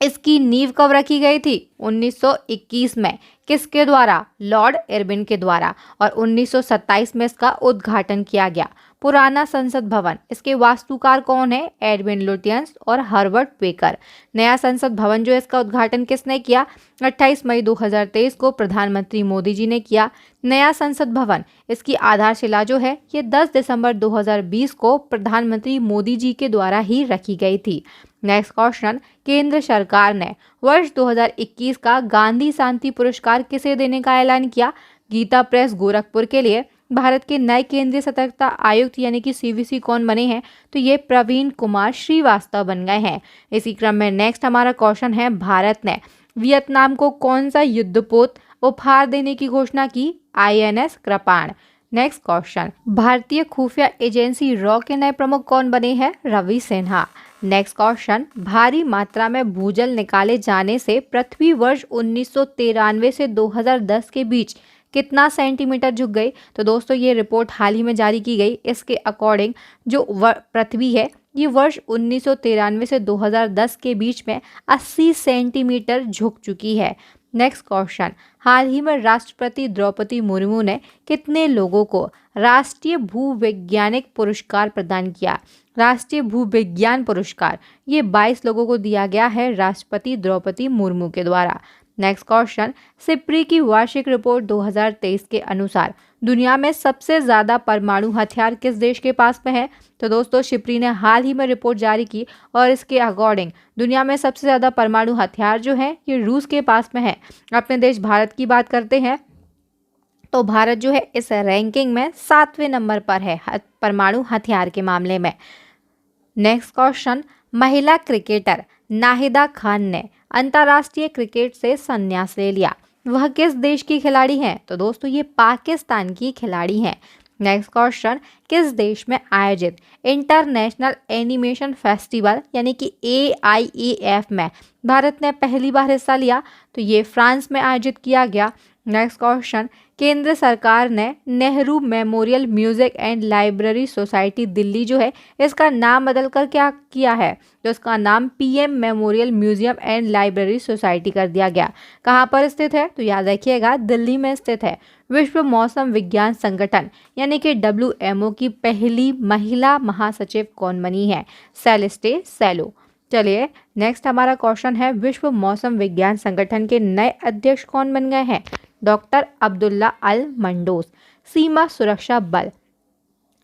इसकी नींव कब रखी गई थी? 1921 में। किसके द्वारा? लॉर्ड इरविन के द्वारा। और 1927 में इसका उद्घाटन किया गया। पुराना संसद भवन, इसके वास्तुकार कौन है? एडविन लुटियंस और हर्बर्ट बेकर। नया संसद भवन जो इसका उद्घाटन किसने किया? 28 मई 2023 को प्रधानमंत्री मोदी जी ने किया। नया संसद भवन, इसकी आधारशिला जो है ये 10 दिसंबर 2020 को प्रधानमंत्री मोदी जी के द्वारा ही रखी गई थी। नेक्स्ट क्वेश्चन, केंद्र सरकार ने वर्ष 2021 का गांधी शांति पुरस्कार किसे देने का ऐलान किया? गीता प्रेस गोरखपुर के लिए भारत के नए केंद्रीय सतर्कता आयुक्त यानी कि सीवीसी कौन बने हैं? तो ये प्रवीण कुमार श्रीवास्तव बन गए हैं। इसी क्रम में नेक्स्ट हमारा क्वेश्चन है, भारत ने वियतनाम को कौन सा युद्धपोत उपहार देने की घोषणा की? INS कृपाण। नेक्स्ट क्वेश्चन, भारतीय खुफिया एजेंसी रॉ के नए प्रमुख कौन बने हैं? रवि सिन्हा। नेक्स्ट क्वेश्चन, भारी मात्रा में भूजल निकाले जाने से पृथ्वी वर्ष 1993 से 2010 के बीच कितना सेंटीमीटर झुक गई? तो दोस्तों ये रिपोर्ट हाल ही में जारी की गई। इसके अकॉर्डिंग जो पृथ्वी है ये वर्ष 1993 से 2010 के बीच में 80 सेंटीमीटर झुक चुकी है। नेक्स्ट क्वेश्चन, हाल ही में राष्ट्रपति द्रौपदी मुर्मू ने कितने लोगों को राष्ट्रीय भूवैज्ञानिक पुरस्कार प्रदान किया? राष्ट्रीय भूविज्ञान पुरस्कार ये 22 लोगों को दिया गया है राष्ट्रपति द्रौपदी मुर्मू के द्वारा। नेक्स्ट क्वेश्चन, सिप्री की वार्षिक रिपोर्ट 2023 के अनुसार दुनिया में सबसे ज्यादा परमाणु हथियार किस देश के पास में है? तो दोस्तों सिप्री ने हाल ही में रिपोर्ट जारी की और इसके अकॉर्डिंग दुनिया में सबसे ज्यादा परमाणु हथियार जो है ये रूस के पास में है। अपने देश भारत की बात करते हैं तो भारत जो है इस रैंकिंग में 7वें नंबर पर है परमाणु हथियार के मामले में। नेक्स्ट क्वेश्चन, महिला क्रिकेटर नाहिदा खान ने अंतर्राष्ट्रीय क्रिकेट से संन्यास ले लिया। वह किस देश की खिलाड़ी हैं? तो दोस्तों ये पाकिस्तान की खिलाड़ी हैं। नेक्स्ट क्वेश्चन, किस देश में आयोजित इंटरनेशनल एनिमेशन फेस्टिवल यानी कि AIAF में भारत ने पहली बार हिस्सा लिया? तो ये फ्रांस में आयोजित किया गया। नेक्स्ट क्वेश्चन, केंद्र सरकार ने Nehru memorial music and library society Delhi जो है इसका नाम बदलकर क्या किया है? तो इसका नाम PM memorial museum and library society कर दिया गया। कहाँ पर स्थित है? तो याद रखिएगा दिल्ली में स्थित है। विश्व मौसम विज्ञान संगठन यानी कि WMO की पहली महिला महासचिव कौन बनी है? सेलेस्टे सेलो। चलिए नेक्स्ट हमारा क्वेश्चन है, विश्व मौसम विज्ञान संगठन के नए अध्यक्ष कौन बन गए हैं? डॉक्टर अब्दुल्ला अल मंडोस। सीमा सुरक्षा बल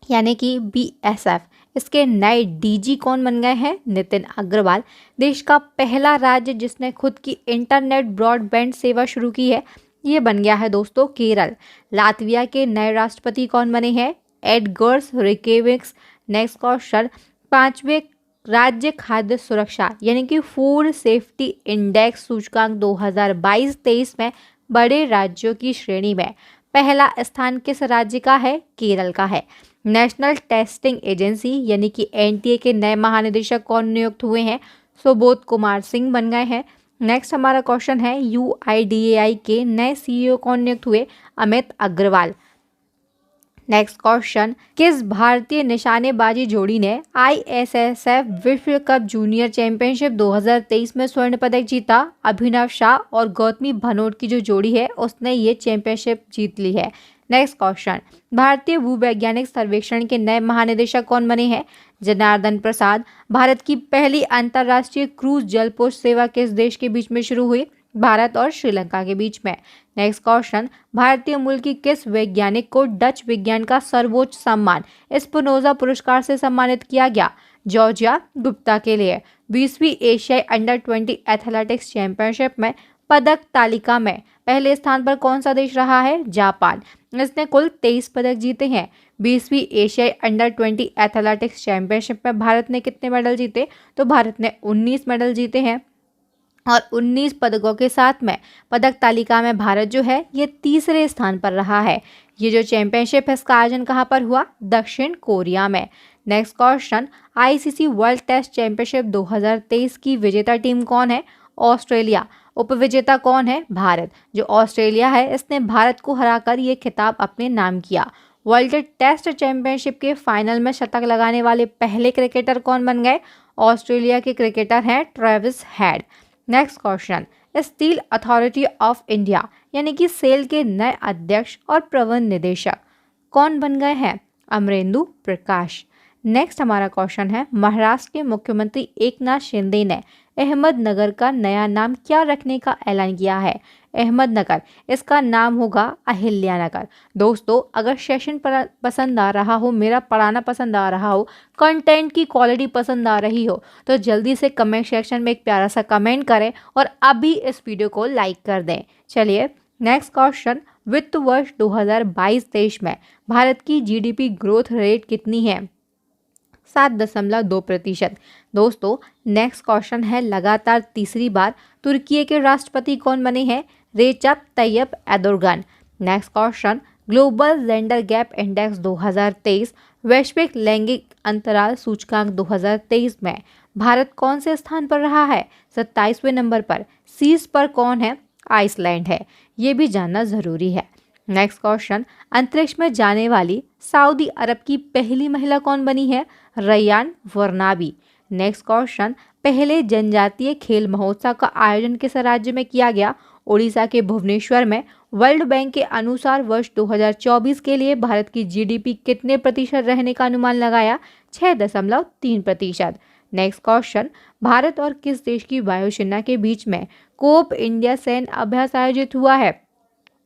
यानी कि BSF इसके नए DG कौन बन गए हैं? नितिन अग्रवाल। देश का पहला राज्य जिसने खुद की इंटरनेट ब्रॉडबैंड सेवा शुरू की है ये बन गया है दोस्तों केरल। लातविया के नए राष्ट्रपति कौन बने हैं? एडगर्स रिकेविक्स। नेक्स्ट क्वेश्चन, 5वें राज्य खाद्य सुरक्षा यानी कि फूड सेफ्टी इंडेक्स सूचकांक 2022-23 में बड़े राज्यों की श्रेणी में पहला स्थान किस राज्य का है? केरल का है। नेशनल टेस्टिंग एजेंसी यानी कि NTA के नए महानिदेशक कौन नियुक्त हुए हैं? सुबोध कुमार सिंह बन गए हैं। नेक्स्ट हमारा क्वेश्चन है, UIDAI के नए CEO कौन नियुक्त हुए? अमित अग्रवाल। नेक्स्ट क्वेश्चन, किस भारतीय निशानेबाजी जोड़ी ने ISSF विश्व कप जूनियर चैंपियनशिप 2023 में स्वर्ण पदक जीता? अभिनव शाह और गौतमी भनोट की जो जोड़ी है उसने ये चैंपियनशिप जीत ली है। नेक्स्ट क्वेश्चन, भारतीय भूवैज्ञानिक सर्वेक्षण के नए महानिदेशक कौन बने हैं? जनार्दन प्रसाद। भारत की पहली अंतर्राष्ट्रीय क्रूज जलपोत सेवा किस देश के बीच में शुरू हुई? भारत और श्रीलंका के बीच में। नेक्स्ट क्वेश्चन, भारतीय मूल की किस वैज्ञानिक को डच विज्ञान का सर्वोच्च सम्मान स्पिनोजा पुरस्कार से सम्मानित किया गया? जॉर्जिया गुप्ता के लिए। 20वीं एशियाई अंडर-20 एथलेटिक्स चैंपियनशिप में पदक तालिका में पहले स्थान पर कौन सा देश रहा है? जापान। इसने कुल 23 पदक जीते हैं। 20वीं एशियाई अंडर-20 एथलेटिक्स चैंपियनशिप में भारत ने कितने मेडल जीते? तो भारत ने 19 मेडल जीते हैं और 19 पदकों के साथ में पदक तालिका में भारत जो है ये तीसरे स्थान पर रहा है। ये जो चैंपियनशिप है इसका आयोजन कहाँ पर हुआ? दक्षिण कोरिया में। Next question, ICC world test championship 2023 की विजेता टीम कौन है? ऑस्ट्रेलिया। उपविजेता कौन है? भारत। जो ऑस्ट्रेलिया है इसने भारत को हराकर ये खिताब अपने नाम किया। वर्ल्ड टेस्ट चैंपियनशिप के फाइनल में शतक लगाने वाले पहले क्रिकेटर कौन बन गए? ऑस्ट्रेलिया के क्रिकेटर हैं Travis head. Next question, steel authority of India यानी कि सेल के नए अध्यक्ष और प्रबंध निदेशक कौन बन गए हैं? अमरेंदु प्रकाश। नेक्स्ट हमारा क्वेश्चन है, महाराष्ट्र के मुख्यमंत्री एकनाथ शिंदे ने अहमदनगर का नया नाम क्या रखने का ऐलान किया है? अहमदनगर, इसका नाम होगा अहिल्यानगर। दोस्तों, अगर सेशन पसंद आ रहा हो, मेरा पढ़ाना पसंद आ रहा हो, कंटेंट की क्वालिटी पसंद आ रही हो, तो जल्दी से कमेंट सेक्शन में एक प्यारा सा कमेंट करें और अभी इस वीडियो को लाइक कर दें। चलिए नेक्स्ट क्वेश्चन, वित्त वर्ष 2022-23 में भारत की जीडीपी ग्रोथ रेट कितनी है? 7.2%। दोस्तों, नेक्स्ट क्वेश्चन है, लगातार तीसरी बार तुर्की के राष्ट्रपति कौन बने हैं? रेचप Tayyip Erdogan. Next question, global gender gap index 2023 वैश्विक लैंगिक अंतराल सूचकांक 2023 में भारत कौन से स्थान पर रहा है? 27वें नंबर पर। शीर्ष पर कौन है? आइसलैंड है। ये भी जानना जरूरी है। नेक्स्ट क्वेश्चन, अंतरिक्ष में जाने वाली सऊदी अरब की पहली महिला कौन बनी है? रयान वर्नाबी। नेक्स्ट क्वेश्चन, पहले जनजातीय खेल महोत्सव का आयोजन किस राज्य में किया गया? ओडिशा के भुवनेश्वर में। वर्ल्ड बैंक के अनुसार वर्ष 2024 के लिए भारत की जीडीपी कितने प्रतिशत रहने का अनुमान लगाया? 6.3%। नेक्स्ट क्वेश्चन, भारत और किस देश की वायुसेना के बीच में कोप इंडिया सैन्य अभ्यास आयोजित हुआ है?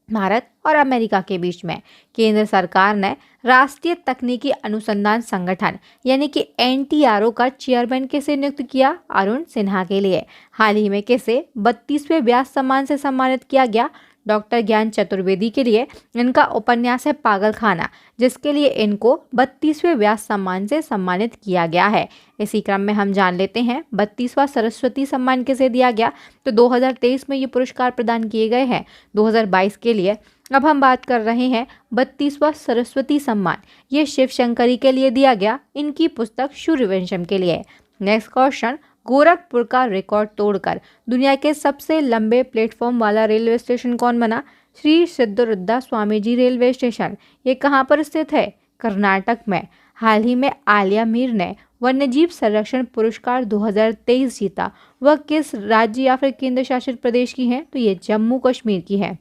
भारत और अमेरिका के बीच में। केंद्र सरकार ने राष्ट्रीय तकनीकी अनुसंधान संगठन यानी कि एनटीआरओ का चेयरमैन किसे नियुक्त किया? अरुण सिन्हा के लिए। हाल ही में किसे 32वें व्यास सम्मान से सम्मानित किया गया? डॉक्टर ज्ञान चतुर्वेदी के लिए। इनका उपन्यास है पागलखाना, जिसके लिए इनको 32वें व्यास सम्मान से सम्मानित किया गया है। इसी क्रम में हम जान लेते हैं 32वां सरस्वती सम्मान किसे दिया गया? तो 2023 में ये पुरस्कार प्रदान किए गए हैं। 2022 के लिए अब हम बात कर रहे हैं 32वां सरस्वती सम्मान, ये शिव शंकरी के लिए दिया गया, इनकी पुस्तक सूर्यवंशम के लिए। नेक्स्ट क्वेश्चन, गोरखपुर का रिकॉर्ड तोड़कर दुनिया के सबसे लंबे प्लेटफॉर्म वाला रेलवे स्टेशन कौन बना? Shri सिद्धरुद्धा Swami ji railway station. ये कहाँ पर स्थित है? कर्नाटक में। हाल ही में आलिया मीर ने वन्यजीव संरक्षण पुरस्कार 2023 जीता। वह किस राज्य या फिर केंद्र शासित प्रदेश की है? तो ये जम्मू कश्मीर की है।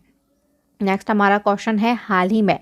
नेक्स्ट हमारा क्वेश्चन है, हाल ही में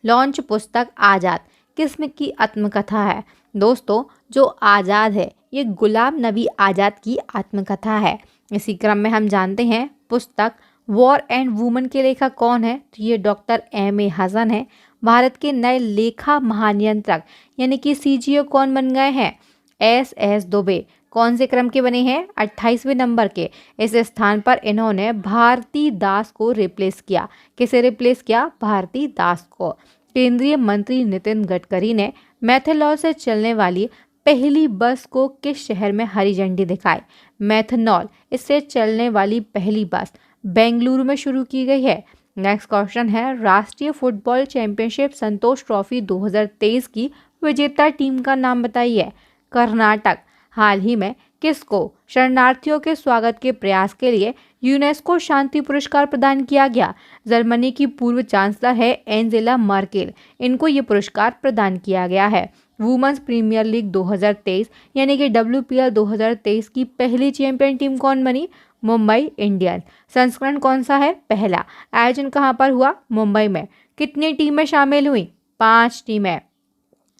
लॉन्च पुस्तक आज़ाद किस्म की आत्मकथा है? दोस्तों, जो आज़ाद है ये गुलाम नबी आज़ाद की आत्मकथा है। इसी क्रम में हम जानते हैं पुस्तक वॉर एंड वुमन के लेखक कौन है? तो ये डॉक्टर एम.ए. हसन है। भारत के नए लेखा महानियंत्रक यानी कि सीजीओ कौन बन गए हैं? एस दुबे। कौन से क्रम के बने हैं? 28वें नंबर के। इस स्थान पर इन्होंने भारती दास को रिप्लेस किया। किसे रिप्लेस किया? भारती दास को। केंद्रीय मंत्री नितिन गडकरी ने मेथनॉल से चलने वाली पहली बस को किस शहर में हरी झंडी दिखाई? मेथनॉल इससे चलने वाली पहली बस बेंगलुरु में शुरू की गई है। नेक्स्ट क्वेश्चन है, राष्ट्रीय फुटबॉल चैंपियनशिप संतोष ट्रॉफी 2023 की विजेता टीम का नाम बताइए। कर्नाटक। हाल ही में किसको शरणार्थियों के स्वागत के प्रयास के लिए यूनेस्को शांति पुरस्कार प्रदान किया गया? जर्मनी की पूर्व चांसलर है एंजेला मर्केल, इनको ये पुरस्कार प्रदान किया गया है। वुमेन्स प्रीमियर लीग 2023 यानी कि WPL 2023 की पहली चैंपियन टीम कौन बनी? मुंबई इंडियंस। संस्करण कौन सा है? पहला। आयोजन कहाँ पर हुआ? मुंबई में। कितनी टीमें शामिल हुई? 5 टीमें।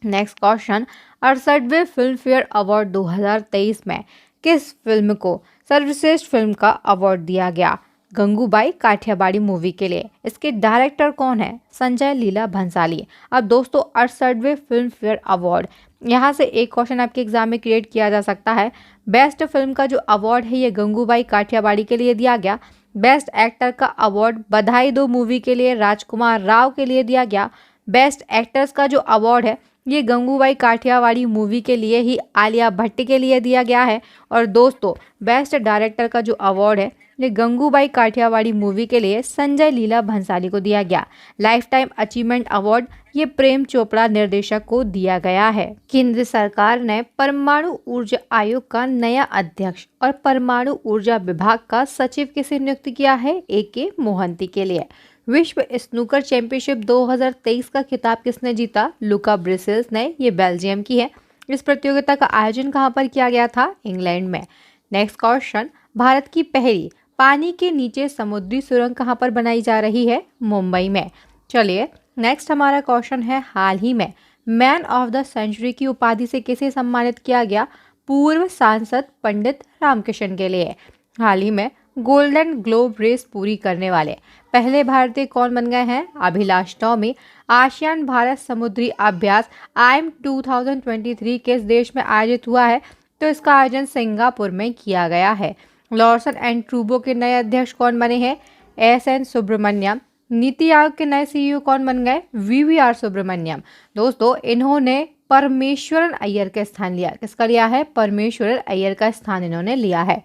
नेक्स्ट क्वेश्चन, 68वें फिल्म फेयर अवार्ड 2023 में किस फिल्म को सर्वश्रेष्ठ फिल्म का अवार्ड दिया गया? गंगूबाई काठियावाड़ी मूवी के लिए। इसके डायरेक्टर कौन है? संजय लीला भंसाली। अब दोस्तों, 68वें फिल्म फेयर अवार्ड, यहाँ से एक क्वेश्चन आपके एग्जाम में क्रिएट किया जा सकता है। बेस्ट फिल्म का जो अवार्ड है ये गंगूबाई काठियावाड़ी के लिए दिया गया। बेस्ट एक्टर का अवार्ड बधाई दो मूवी के लिए राजकुमार राव के लिए दिया गया। बेस्ट एक्टर्स का जो अवार्ड है ये गंगूबाई काठियावाड़ी मूवी के लिए ही आलिया भट्ट के लिए दिया गया है। और दोस्तों, बेस्ट डायरेक्टर का जो अवार्ड है ये गंगूबाई काठियावाड़ी मूवी के लिए संजय लीला भंसाली को दिया गया। लाइफ टाइम अचीवमेंट अवार्ड ये प्रेम चोपड़ा निर्देशक को दिया गया है। केंद्र सरकार ने परमाणु ऊर्जा आयोग का नया अध्यक्ष और परमाणु ऊर्जा विभाग का सचिव किसे नियुक्त किया है? A.K. मोहंती के लिए। विश्व स्नूकर चैंपियनशिप 2023 का खिताब किसने जीता? लुका ब्रिसेल्स ने। ये बेल्जियम की है। इस प्रतियोगिता का आयोजन कहाँ पर किया गया था? इंग्लैंड में। नेक्स्ट क्वेश्चन, भारत की पहली पानी के नीचे समुद्री सुरंग कहाँ पर बनाई जा रही है? मुंबई में। चलिए नेक्स्ट हमारा क्वेश्चन है, हाल ही में मैन ऑफ द सेंचुरी की उपाधि से किसे सम्मानित किया गया? पूर्व सांसद पंडित रामकिशन के लिए। हाल ही में गोल्डन ग्लोब रेस पूरी करने वाले पहले भारतीय कौन बन गए हैं? अभिलाष टॉमी। आसियान भारत समुद्री अभ्यास आईएम 2023 किस देश में आयोजित हुआ है? तो इसका आयोजन सिंगापुर में किया गया है। लॉर्सन एंड ट्रूबो के नए अध्यक्ष कौन बने हैं? एस.एन. सुब्रमण्यम। नीति आयोग के नए सीईओ कौन बन गए? वी.वी.आर. सुब्रमण्यम। दोस्तों, इन्होंने परमेश्वरन अय्यर का स्थान लिया। किसका लिया है? परमेश्वरन अय्यर का स्थान इन्होंने लिया है।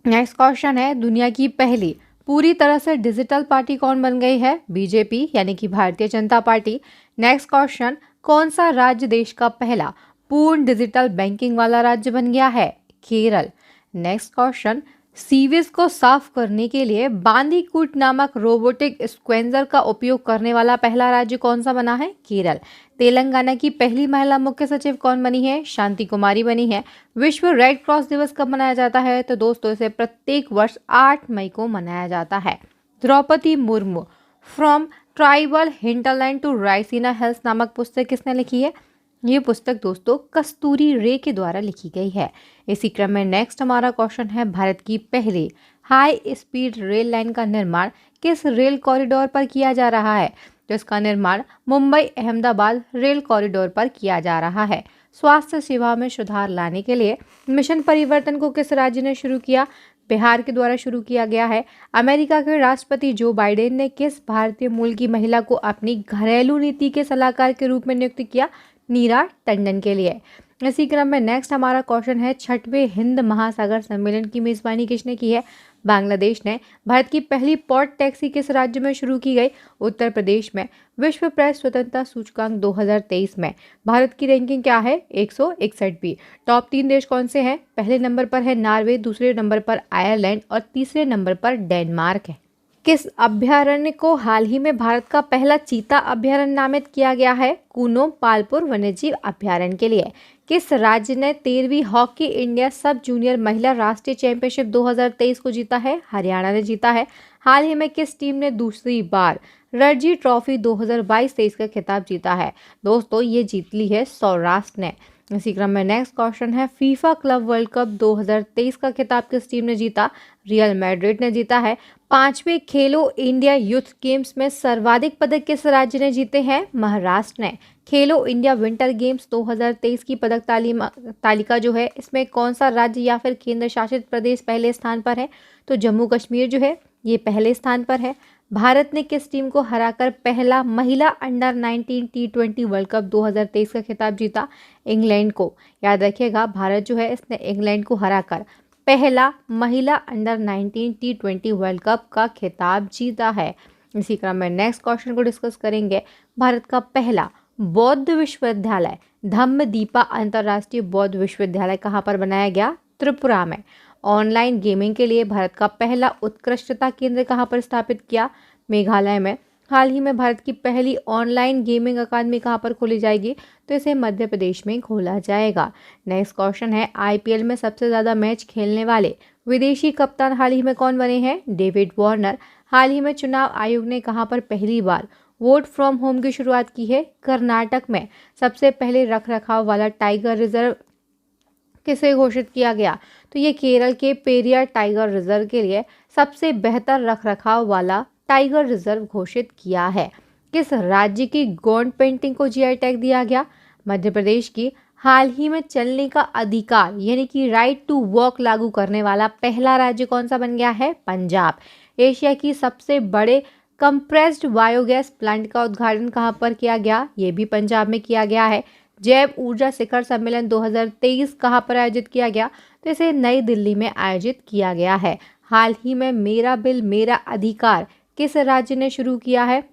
नेक्स्ट क्वेश्चन है, दुनिया की पहली पूरी तरह से डिजिटल पार्टी कौन बन गई है? बीजेपी यानी कि Bharatiya Janata party. Next question, कौन सा राज्य देश का पहला पूर्ण डिजिटल बैंकिंग वाला राज्य बन गया है? केरल। नेक्स्ट क्वेश्चन, सीवेज को साफ करने के लिए बांदीकूट नामक रोबोटिक स्क्वेंजर का उपयोग करने वाला पहला राज्य कौन सा बना है? केरल। तेलंगाना की पहली महिला मुख्य सचिव कौन बनी है? शांति कुमारी बनी है। विश्व रेड क्रॉस दिवस कब मनाया जाता है? तो दोस्तों, इसे प्रत्येक वर्ष 8 मई को मनाया जाता है। Draupadi Murmu from tribal hinterland to Raisina Hills नामक पुस्तक किसने लिखी है? ये पुस्तक दोस्तों कस्तूरी रे के द्वारा लिखी गई है। इसी क्रम में नेक्स्ट हमारा क्वेश्चन है, भारत की पहली हाई स्पीड रेल लाइन का निर्माण किस रेल कॉरिडोर पर किया जा रहा है? तो इसका निर्माण मुंबई अहमदाबाद रेल कॉरिडोर पर किया जा रहा है। स्वास्थ्य सेवा में सुधार लाने के लिए मिशन परिवर्तन को किस राज्य ने शुरू किया? बिहार के द्वारा शुरू किया गया है। अमेरिका के राष्ट्रपति जो बाइडेन ने किस भारतीय मूल की महिला को अपनी घरेलू नीति के सलाहकार के रूप में नियुक्त किया? नीरा टंडन के लिए। इसी क्रम में नेक्स्ट हमारा क्वेश्चन है, 6वें हिंद महासागर सम्मेलन की मेजबानी किसने की है? बांग्लादेश ने। भारत की पहली पॉट टैक्सी किस राज्य में शुरू की गई? उत्तर प्रदेश में। विश्व प्रेस स्वतंत्रता सूचकांक 2023 में भारत की रैंकिंग क्या है? 161 टॉप 3 देश कौन से हैं? पहले नंबर पर है नॉर्वे, दूसरे नंबर पर आयरलैंड और तीसरे नंबर पर डेनमार्क है। किस अभ्यारण्य को हाल ही में भारत का पहला चीता अभ्यारण्य नामित किया गया है? कूनो पालपुर वन्यजीव अभ्यारण्य के लिए। किस राज्य ने 13वीं हॉकी इंडिया सब जूनियर महिला राष्ट्रीय चैंपियनशिप 2023 को जीता है? हरियाणा ने जीता है। हाल ही में किस टीम ने दूसरी बार रणजी ट्रॉफी 2022-23 का खिताब जीता है? दोस्तों, ये जीत ली है सौराष्ट्र ने। इसी क्रम में नेक्स्ट क्वेश्चन है, फीफा क्लब वर्ल्ड कप 2023 का खिताब किस टीम ने जीता? रियल मैड्रिड ने जीता है। 5वें खेलो इंडिया यूथ गेम्स में सर्वाधिक पदक किस राज्य ने जीते हैं? महाराष्ट्र ने। खेलो इंडिया विंटर गेम्स 2023 की पदक तालिका जो है, इसमें कौन सा राज्य या फिर केंद्र शासित प्रदेश पहले स्थान पर है? तो जम्मू कश्मीर जो है ये पहले स्थान पर है। भारत ने किस टीम को हराकर पहला महिला अंडर 19 T20 वर्ल्ड कप 2023 का खिताब जीता? इंग्लैंड को। याद रखिएगा, भारत जो है इसने इंग्लैंड को हराकर पहला महिला अंडर 19 T20 वर्ल्ड कप का खिताब जीता है। इसी क्रम में नेक्स्ट क्वेश्चन को डिस्कस करेंगे, भारत का पहला बौद्ध विश्वविद्यालय धम्मदीपा अंतर्राष्ट्रीय बौद्ध विश्वविद्यालय कहाँ पर बनाया गया? त्रिपुरा में। ऑनलाइन गेमिंग के लिए भारत का पहला उत्कृष्टता केंद्र कहाँ पर स्थापित किया? मेघालय में। हाल ही में भारत की पहली ऑनलाइन गेमिंग अकादमी कहाँ पर खोली जाएगी? तो इसे मध्य प्रदेश में खोला जाएगा। नेक्स्ट क्वेश्चन है, आईपीएल में सबसे ज़्यादा मैच खेलने वाले विदेशी कप्तान हाल ही में कौन बने हैं? David Warner. हाल ही में चुनाव आयोग ने कहाँ पर पहली बार वोट फ्रॉम होम की शुरुआत की है? कर्नाटक में। सबसे पहले रख रखाव वाला टाइगर रिजर्व किसे घोषित किया गया? तो ये केरल के पेरियार टाइगर रिजर्व के लिए सबसे बेहतर रखरखाव वाला टाइगर रिजर्व घोषित किया है। किस राज्य की गोंड पेंटिंग को जीआई टैग दिया गया? मध्य प्रदेश की। हाल ही में चलने का अधिकार यानी कि राइट टू वॉक लागू करने वाला पहला राज्य कौन सा बन गया है? पंजाब। एशिया की सबसे बड़े कंप्रेस्ड बायोगैस प्लांट का उद्घाटन कहाँ पर किया गया? ये भी पंजाब में किया गया है। जैव ऊर्जा शिखर सम्मेलन 2023 कहाँ पर आयोजित किया गया? तो इसे नई दिल्ली में आयोजित किया गया है। हाल ही में मेरा बिल मेरा अधिकार किस राज्य ने शुरू किया है?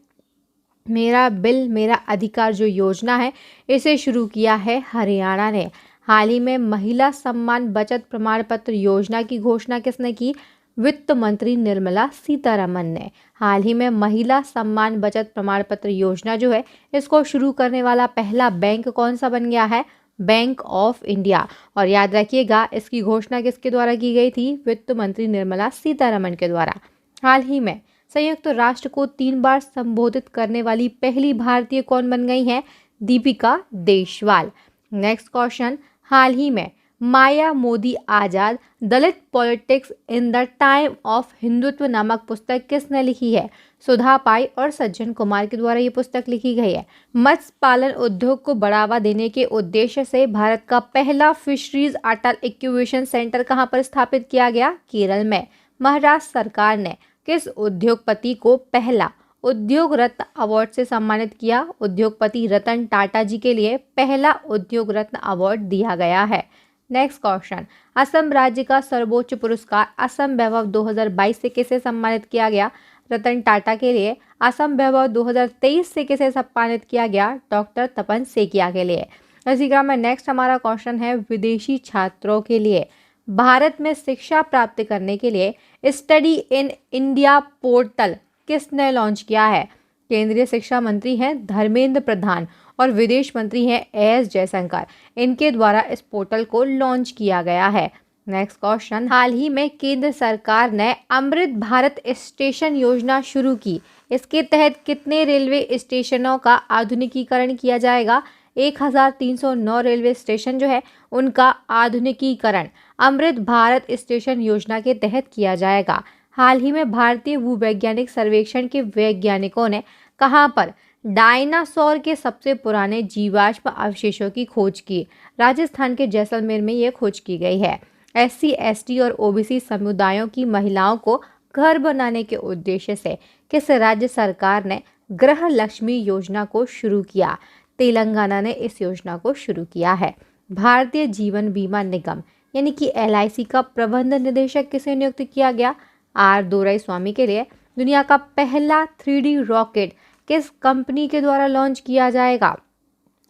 मेरा बिल मेरा अधिकार जो योजना है इसे शुरू किया है हरियाणा ने। हाल ही में महिला सम्मान बचत प्रमाण पत्र योजना की घोषणा किसने की? वित्त मंत्री निर्मला सीतारमन ने। हाल ही में महिला सम्मान बचत प्रमाण पत्र योजना जो है इसको शुरू करने वाला पहला बैंक कौन सा बन गया है? Bank of India. और याद रखिएगा, इसकी घोषणा किसके द्वारा की गई थी? वित्त मंत्री निर्मला सीतारमन के द्वारा। हाल ही में संयुक्त राष्ट्र को 3 बार संबोधित करने वाली पहली भारतीय कौन बन गई है? दीपिका देशवाल। नेक्स्ट क्वेश्चन, हाल ही में Maya Modi Azad Dalit politics in the time of Hindutva नामक पुस्तक किसने लिखी है? सुधा पाई और सज्जन कुमार के द्वारा ये पुस्तक लिखी गई है। मत्स्य पालन उद्योग को बढ़ावा देने के उद्देश्य से भारत का पहला फिशरीज अटल इंक्यूबेशन सेंटर कहां पर स्थापित किया गया? केरल में। महाराष्ट्र सरकार ने किस उद्योगपति को पहला उद्योग रत्न अवार्ड से सम्मानित किया? उद्योगपति रतन टाटा जी के लिए पहला उद्योग रत्न अवार्ड दिया गया है। नेक्स्ट क्वेश्चन, असम राज्य का सर्वोच्च पुरस्कार असम वैभव 2022 से किसे सम्मानित किया गया? रतन टाटा के लिए। असम वैभव 2023 से किसे सम्मानित किया गया? डॉक्टर तपन सेकिया के लिए। इसी क्रम में नेक्स्ट हमारा क्वेश्चन है विदेशी छात्रों के लिए भारत में शिक्षा प्राप्त करने के लिए स्टडी इन इंडिया पोर्टल किसने लॉन्च किया है? केंद्रीय शिक्षा मंत्री हैं धर्मेंद्र प्रधान और विदेश मंत्री हैं एस जयशंकर। इनके द्वारा इस पोर्टल को लॉन्च किया गया है। नेक्स्ट क्वेश्चन, हाल ही में केंद्र सरकार ने अमृत भारत स्टेशन योजना शुरू की। इसके तहत कितने रेलवे स्टेशनों का आधुनिकीकरण किया जाएगा? 1309 रेलवे स्टेशन जो है उनका आधुनिकीकरण अमृत भारत स्टेशन योजना के तहत किया जाएगा। हाल ही में भारतीय भूवैज्ञानिक सर्वेक्षण के वैज्ञानिकों ने कहां पर डायनासोर के सबसे पुराने जीवाश्म अवशेषों की खोज की? राजस्थान के जैसलमेर में यह खोज की गई है। SC, ST और OBC समुदायों की महिलाओं को घर बनाने के उद्देश्य से किस राज्य सरकार ने गृह लक्ष्मी योजना को शुरू किया? तेलंगाना ने इस योजना को शुरू किया है। भारतीय जीवन बीमा निगम यानी कि LIC का प्रबंध निदेशक किसे नियुक्त किया गया? R दोराईस्वामी के लिए। दुनिया का पहला 3D रॉकेट किस कंपनी के द्वारा लॉन्च किया जाएगा?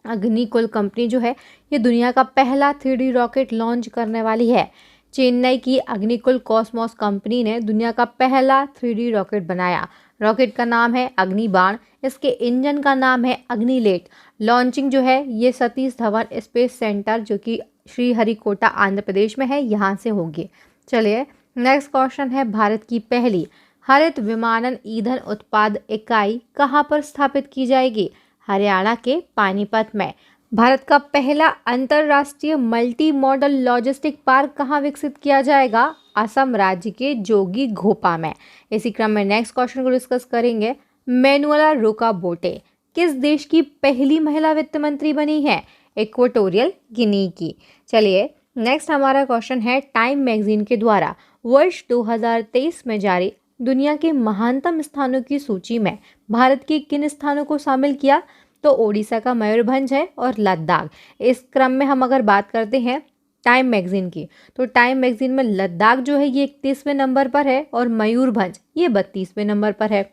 अग्निकुल कंपनी जो है ये दुनिया का पहला 3D रॉकेट लॉन्च करने वाली है। चेन्नई की अग्निकुल कॉस्मोस कंपनी ने दुनिया का पहला 3D रॉकेट बनाया। रॉकेट का नाम है अग्निबाण, इसके इंजन का नाम है अग्निलेट। लॉन्चिंग जो है ये सतीश धवन स्पेस सेंटर जो कि श्रीहरिकोटा आंध्र प्रदेश में है यहाँ से होगी। चलिए नेक्स्ट क्वेश्चन है भारत की पहली हरित विमानन ईंधन उत्पाद इकाई कहाँ पर स्थापित की जाएगी? हरियाणा के पानीपत में। भारत का पहला अंतरराष्ट्रीय मल्टी मॉडल लॉजिस्टिक पार्क कहाँ विकसित किया जाएगा? असम राज्य के जोगी घोपा में। इसी क्रम में नेक्स्ट क्वेश्चन को डिस्कस करेंगे। मैनुअला रोकाबोटे किस देश की पहली महिला वित्त मंत्री बनी है? इक्वेटोरियल गिनी की। चलिए नेक्स्ट हमारा क्वेश्चन है टाइम मैगजीन के द्वारा वर्ष 2023 में जारी दुनिया के महानतम स्थानों की सूची में भारत के किन स्थानों को शामिल किया? तो ओडिशा का मयूरभंज है और लद्दाख। इस क्रम में हम अगर बात करते हैं टाइम मैगजीन की तो टाइम मैगजीन में लद्दाख जो है ये 31वें नंबर पर है और मयूरभंज ये 32वें नंबर पर है।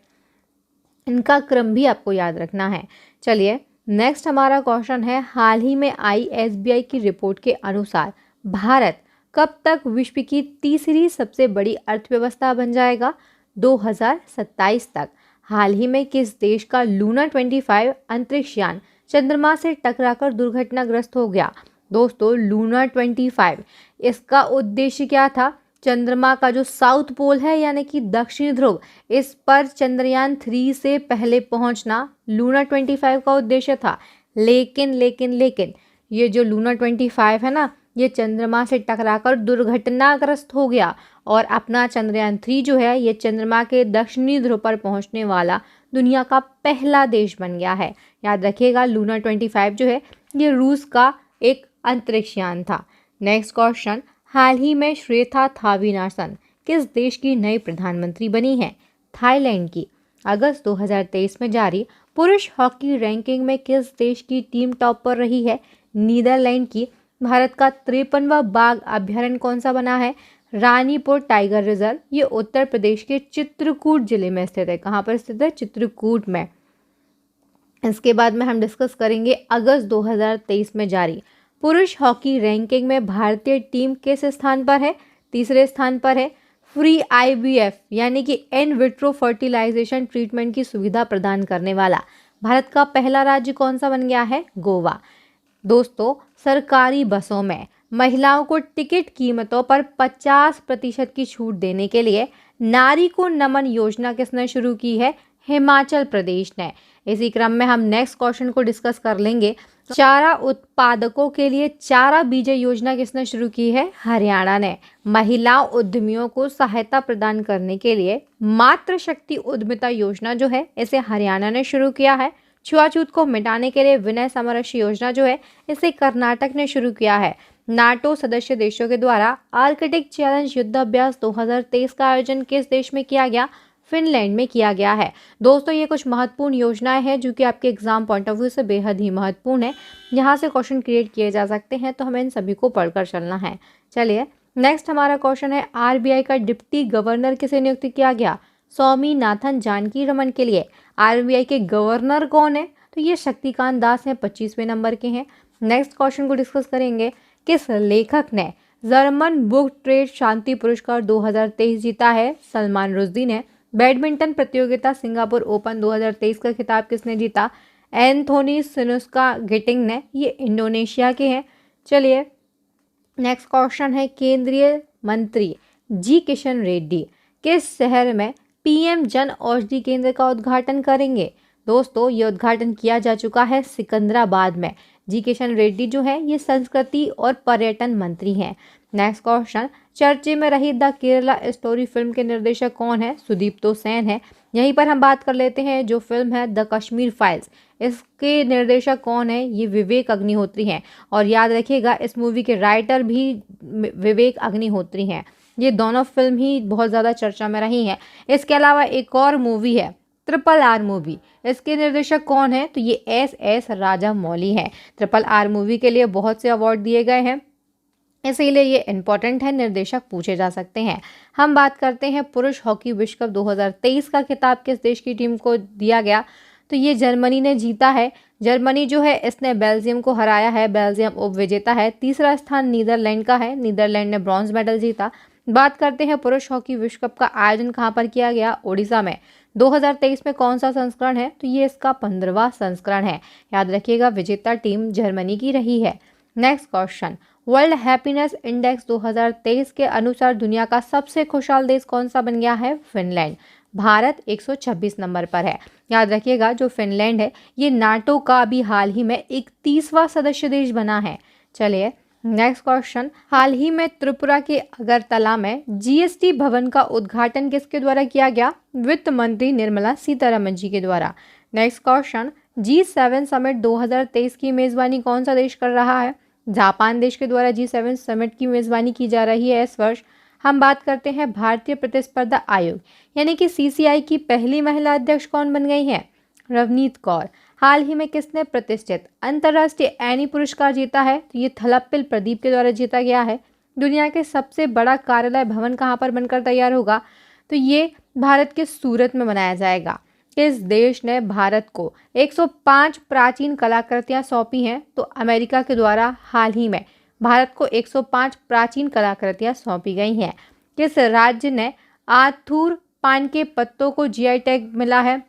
इनका क्रम भी आपको याद रखना है। चलिए नेक्स्ट हमारा क्वेश्चन है हाल ही में आई SBI की रिपोर्ट के अनुसार भारत कब तक विश्व की तीसरी सबसे बड़ी अर्थव्यवस्था बन जाएगा? 2027 तक। हाल ही में किस देश का लूना 25 अंतरिक्ष यान चंद्रमा से टकराकर दुर्घटनाग्रस्त हो गया? दोस्तों लूना 25 इसका उद्देश्य क्या था? चंद्रमा का जो साउथ पोल है यानी कि दक्षिणी ध्रुव इस पर चंद्रयान 3 से पहले पहुंचना लूना 25 का उद्देश्य था। लेकिन ये जो लूना 25 है ना ये चंद्रमा से टकराकर दुर्घटनाग्रस्त हो गया और अपना चंद्रयान 3 जो है ये चंद्रमा के दक्षिणी ध्रुव पर पहुंचने वाला दुनिया का पहला देश बन गया है। याद रखिएगा लूना 25 जो है ये रूस का एक अंतरिक्ष यान था। नेक्स्ट क्वेश्चन, हाल ही में श्वेता थावीनासन किस देश की नई प्रधानमंत्री बनी है? थाईलैंड की। अगस्त 2023 में जारी पुरुष हॉकी रैंकिंग में किस देश की टीम टॉप पर रही है? नीदरलैंड की। भारत का 53वां बाघ अभ्यारण्य कौन सा बना है? Ranipur tiger reserve. ये उत्तर प्रदेश के चित्रकूट जिले में स्थित है। कहाँ पर स्थित है? चित्रकूट में। इसके बाद में हम डिस्कस करेंगे अगस्त 2023 में जारी पुरुष हॉकी रैंकिंग में भारतीय टीम किस स्थान पर है? तीसरे स्थान पर है। फ्री IVF यानी कि इन विट्रो फर्टिलाइजेशन ट्रीटमेंट की सुविधा प्रदान करने वाला भारत का पहला राज्य कौन सा बन गया है? गोवा। दोस्तों सरकारी बसों में महिलाओं को टिकट कीमतों पर 50% की छूट देने के लिए नारी को नमन योजना किसने शुरू की है? हिमाचल प्रदेश ने। इसी क्रम में हम नेक्स्ट क्वेश्चन को डिस्कस कर लेंगे। चारा उत्पादकों के लिए चारा बीज योजना किसने शुरू की है? हरियाणा ने। महिला उद्यमियों को सहायता प्रदान करने के लिए मातृशक्ति उद्यमिता योजना जो है इसे हरियाणा ने शुरू किया है। छुआछूत को मिटाने के लिए विनय समरस योजना जो है इसे कर्नाटक ने शुरू किया है। नाटो सदस्य देशों के द्वारा आर्कटिक चैलेंज युद्धाभ्यास 2023 का आयोजन किस देश में किया गया? फिनलैंड में किया गया है। दोस्तों ये कुछ महत्वपूर्ण योजनाएं हैं जो कि आपके एग्जाम पॉइंट ऑफ व्यू से बेहद ही महत्वपूर्ण है। यहाँ से क्वेश्चन क्रिएट किए जा सकते हैं, तो हमें इन सभी को पढ़कर चलना है। चलिए नेक्स्ट हमारा क्वेश्चन है, आरबीआई का डिप्टी गवर्नर किसे नियुक्त किया गया? स्वामीनाथन जानकीरमन के लिए। आरबीआई के गवर्नर कौन है? तो ये शक्तिकांत दास हैं, 25वें नंबर के हैं। नेक्स्ट क्वेश्चन को डिस्कस करेंगे, किस लेखक ने जर्मन बुक ट्रेड शांति पुरस्कार 2023 जीता है? सलमान रुश्दी ने। बैडमिंटन प्रतियोगिता सिंगापुर ओपन 2023 का खिताब किसने जीता? एंथोनी सिनुस्का गिटिंग ने। ये इंडोनेशिया के हैं। चलिए नेक्स्ट क्वेश्चन है, केंद्रीय मंत्री जी किशन रेड्डी किस शहर में पीएम जन औषधि केंद्र का उद्घाटन करेंगे? दोस्तों ये उद्घाटन किया जा चुका है सिकंदराबाद में। जी किशन रेड्डी जो है ये संस्कृति और पर्यटन मंत्री हैं। नेक्स्ट क्वेश्चन, चर्चे में रही द केरला स्टोरी फिल्म के निर्देशक कौन है? सुदीप्तो सेन है। यहीं पर हम बात कर लेते हैं, जो फिल्म है द कश्मीर फाइल्स, इसके निर्देशक कौन है? ये विवेक अग्निहोत्री हैं। और याद रखिएगा इस मूवी के राइटर भी विवेक अग्निहोत्री हैं। ये दोनों फिल्म ही बहुत ज़्यादा चर्चा में रही हैं। इसके अलावा एक और मूवी है RRR मूवी, इसके निर्देशक कौन है? तो ये SS राजामौली हैं। RRR मूवी के लिए बहुत से अवार्ड दिए गए हैं, इसीलिए ये इम्पोर्टेंट है, निर्देशक पूछे जा सकते हैं। हम बात करते हैं पुरुष हॉकी विश्व कप 2023 का खिताब किस देश की टीम को दिया गया? तो ये जर्मनी ने जीता है। जर्मनी जो है इसने बेल्जियम को हराया है, बेल्जियम उप विजेता है। तीसरा स्थान नीदरलैंड का है, नीदरलैंड ने ब्रॉन्ज मेडल जीता। बात करते हैं पुरुष हॉकी विश्व कप का आयोजन कहाँ पर किया गया? ओडिशा में। 2023 में कौन सा संस्करण है? तो ये इसका 15वां संस्करण है। याद रखिएगा विजेता टीम जर्मनी की रही है। Next question, world happiness index 2023 के अनुसार दुनिया का सबसे खुशहाल देश कौन सा बन गया है? फिनलैंड। भारत 126 नंबर पर है। याद रखिएगा जो फिनलैंड है ये नाटो का अभी हाल ही में 31वां सदस्य देश बना है। चलिए नेक्स्ट क्वेश्चन, हाल ही में त्रिपुरा के अगरतला में जीएसटी भवन का उद्घाटन किसके द्वारा किया गया? वित्त मंत्री निर्मला सीतारमन जी के द्वारा। नेक्स्ट क्वेश्चन, G7 समिट 2023 की मेजबानी कौन सा देश कर रहा है? जापान देश के द्वारा G7 समिट की मेजबानी की जा रही है इस वर्ष। हम बात करते हैं भारतीय प्रतिस्पर्धा आयोग यानी कि CCI की पहली महिला अध्यक्ष कौन बन गई है? रवनीत कौर। हाल ही में किसने प्रतिष्ठित अंतर्राष्ट्रीय एनी पुरस्कार जीता है? तो ये थलप्पिल प्रदीप के द्वारा जीता गया है। दुनिया के सबसे बड़ा कार्यालय भवन कहाँ पर बनकर तैयार होगा? तो ये भारत के सूरत में बनाया जाएगा। किस देश ने भारत को 105 प्राचीन कलाकृतियां सौंपी हैं? तो अमेरिका के द्वारा हाल ही में भारत को 105 प्राचीन कलाकृतियां सौंपी गई हैं। किस राज्य ने आथुर पान के पत्तों को GI टैग मिला है?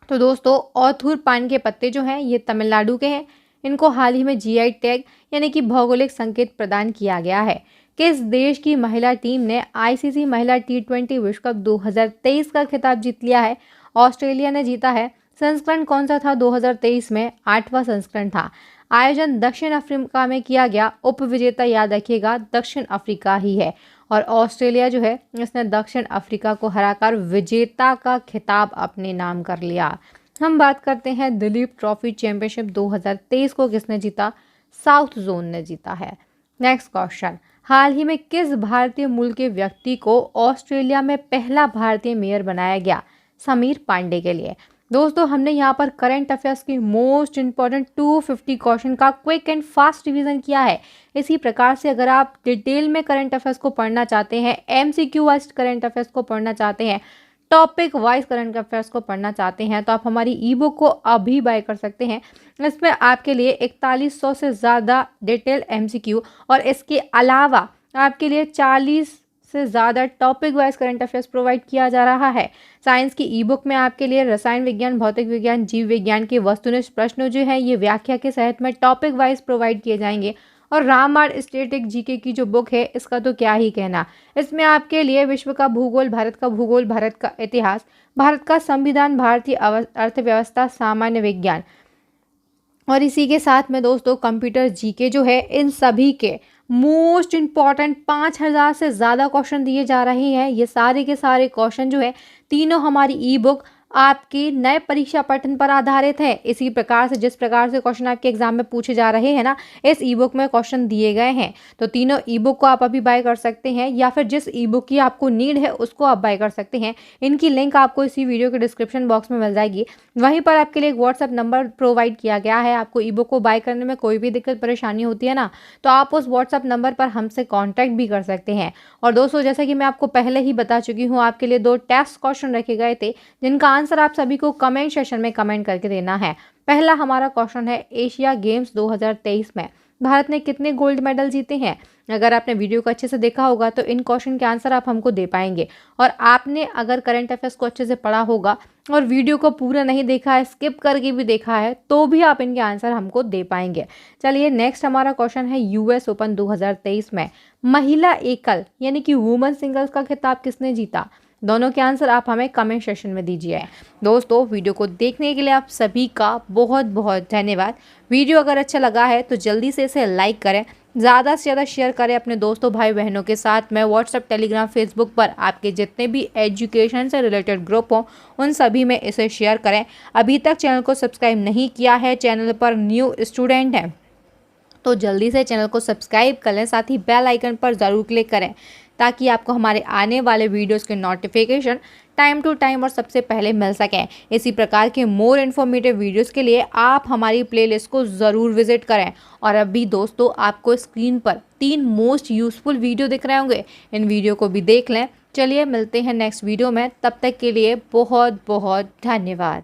तो दोस्तों आथुर पान के पत्ते जो हैं ये तमिलनाडु के हैं। इनको हाल ही में GI टैग यानी कि भौगोलिक संकेत प्रदान किया गया है। किस देश की महिला टीम ने ICC महिला T20 विश्व कप 2023 का खिताब जीत लिया है? ऑस्ट्रेलिया ने जीता है। संस्करण कौन सा था 2023 में? 8वां संस्करण था। आयोजन दक्षिण अफ्रीका में किया गया। उप विजेता याद रखिएगा दक्षिण अफ्रीका ही है। और ऑस्ट्रेलिया जो है इसने दक्षिण अफ्रीका को हराकर विजेता का खिताब अपने नाम कर लिया। हम बात करते हैं दिलीप ट्रॉफी चैंपियनशिप 2023 को किसने जीता? साउथ जोन ने जीता है। नेक्स्ट क्वेश्चन, हाल ही में किस भारतीय मूल के व्यक्ति को ऑस्ट्रेलिया में पहला भारतीय मेयर बनाया गया? समीर पांडे के लिए। दोस्तों हमने यहाँ पर करंट अफेयर्स की मोस्ट इंपॉर्टेंट 250 क्वेश्चन का क्विक एंड फास्ट रिवीजन किया है। इसी प्रकार से अगर आप डिटेल में करंट अफेयर्स को पढ़ना चाहते हैं, MCQ वाइज करंट अफेयर्स को पढ़ना चाहते हैं, टॉपिक वाइज करंट अफेयर्स को पढ़ना चाहते हैं, तो आप हमारी ई-बुक को अभी बाय कर सकते हैं। इसमें आपके लिए 4100 से ज़्यादा डिटेल MCQ और इसके अलावा आपके लिए 40 से ज़्यादा topic wise current affairs provide किया जा रहा है। साइंस की ई-बुक में आपके लिए रसायन विज्ञान, भौतिक विज्ञान, जीव विज्ञान के वस्तुनिष्ठ प्रश्न जो है ये व्याख्या के सहित में टॉपिक वाइज प्रोवाइड किए जाएंगे। और रामायण स्टैटिक जीके की जो बुक है इसका तो क्या ही कहना। इसमें आपके लिए विश्व का भूगोल, भारत का इतिहास, भारत का संविधान, भारतीय अर्थव्यवस्था, सामान्य विज्ञान और इसी के साथ में दोस्तों कंप्यूटर जीके जो है, इन सभी के मोस्ट इम्पॉर्टेंट 5000 से ज़्यादा क्वेश्चन दिए जा रहे हैं। ये सारे के सारे क्वेश्चन जो है तीनों हमारी ई बुक आपकी नए परीक्षा पैटर्न पर आधारित है। इसी प्रकार से जिस प्रकार से क्वेश्चन आपके एग्जाम में पूछे जा रहे हैं ना, इस ई बुक में क्वेश्चन दिए गए हैं। तो तीनों ई बुक को आप अभी बाय कर सकते हैं या फिर जिस ई बुक की आपको नीड है उसको आप बाय कर सकते हैं। इनकी लिंक आपको इसी वीडियो के डिस्क्रिप्शन बॉक्स में मिल जाएगी। वहीं पर आपके लिए एक व्हाट्सएप नंबर प्रोवाइड किया गया है। आपको ई बुक को बाय करने में कोई भी दिक्कत परेशानी होती है ना, तो आप उस व्हाट्सएप नंबर पर हमसे कॉन्टैक्ट भी कर सकते हैं। और दोस्तों जैसा कि मैं आपको पहले ही बता चुकी हूँ, आपके लिए 2 टेस्ट क्वेश्चन रखे गए थे जिनका आंसर आप सभी को कमेंट सेशन में कमेंट करके देना है। पहला हमारा क्वेश्चन है, एशिया गेम्स 2023 में भारत ने कितने गोल्ड मेडल जीते हैं। अगर आपने वीडियो को अच्छे से देखा होगा तो इन क्वेश्चन के आंसर आप हमको दे पाएंगे। और आपने अगर करंट अफेयर्स को अच्छे से पढ़ा होगा और वीडियो को पूरा नहीं देखा है, स्किप करके भी देखा है, तो भी आप इनके आंसर हमको दे पाएंगे। चलिए नेक्स्ट हमारा क्वेश्चन है, यूएस ओपन 2023 में महिला एकल यानी कि वुमेन सिंगल्स का खिताब किसने जीता। दोनों के आंसर आप हमें कमेंट सेशन में दीजिए। दोस्तों वीडियो को देखने के लिए आप सभी का बहुत बहुत धन्यवाद। वीडियो अगर अच्छा लगा है तो जल्दी से इसे लाइक करें, ज़्यादा से ज़्यादा शेयर करें अपने दोस्तों भाई बहनों के साथ में। व्हाट्सएप, टेलीग्राम, फेसबुक पर आपके जितने भी एजुकेशन से रिलेटेड ग्रुप हों उन सभी में इसे शेयर करें। अभी तक चैनल को सब्सक्राइब नहीं किया है, चैनल पर न्यू स्टूडेंट हैं तो जल्दी से चैनल को सब्सक्राइब कर लें, साथ ही बेल आइकन पर ज़रूर क्लिक करें ताकि आपको हमारे आने वाले वीडियोस के नोटिफिकेशन टाइम टू टाइम और सबसे पहले मिल सकें। इसी प्रकार के मोर इन्फॉर्मेटिव वीडियोस के लिए आप हमारी प्लेलिस्ट को ज़रूर विजिट करें। और अभी दोस्तों आपको स्क्रीन पर 3 मोस्ट यूज़फुल वीडियो दिख रहे होंगे, इन वीडियो को भी देख लें। चलिए मिलते हैं नेक्स्ट वीडियो में, तब तक के लिए बहुत बहुत धन्यवाद।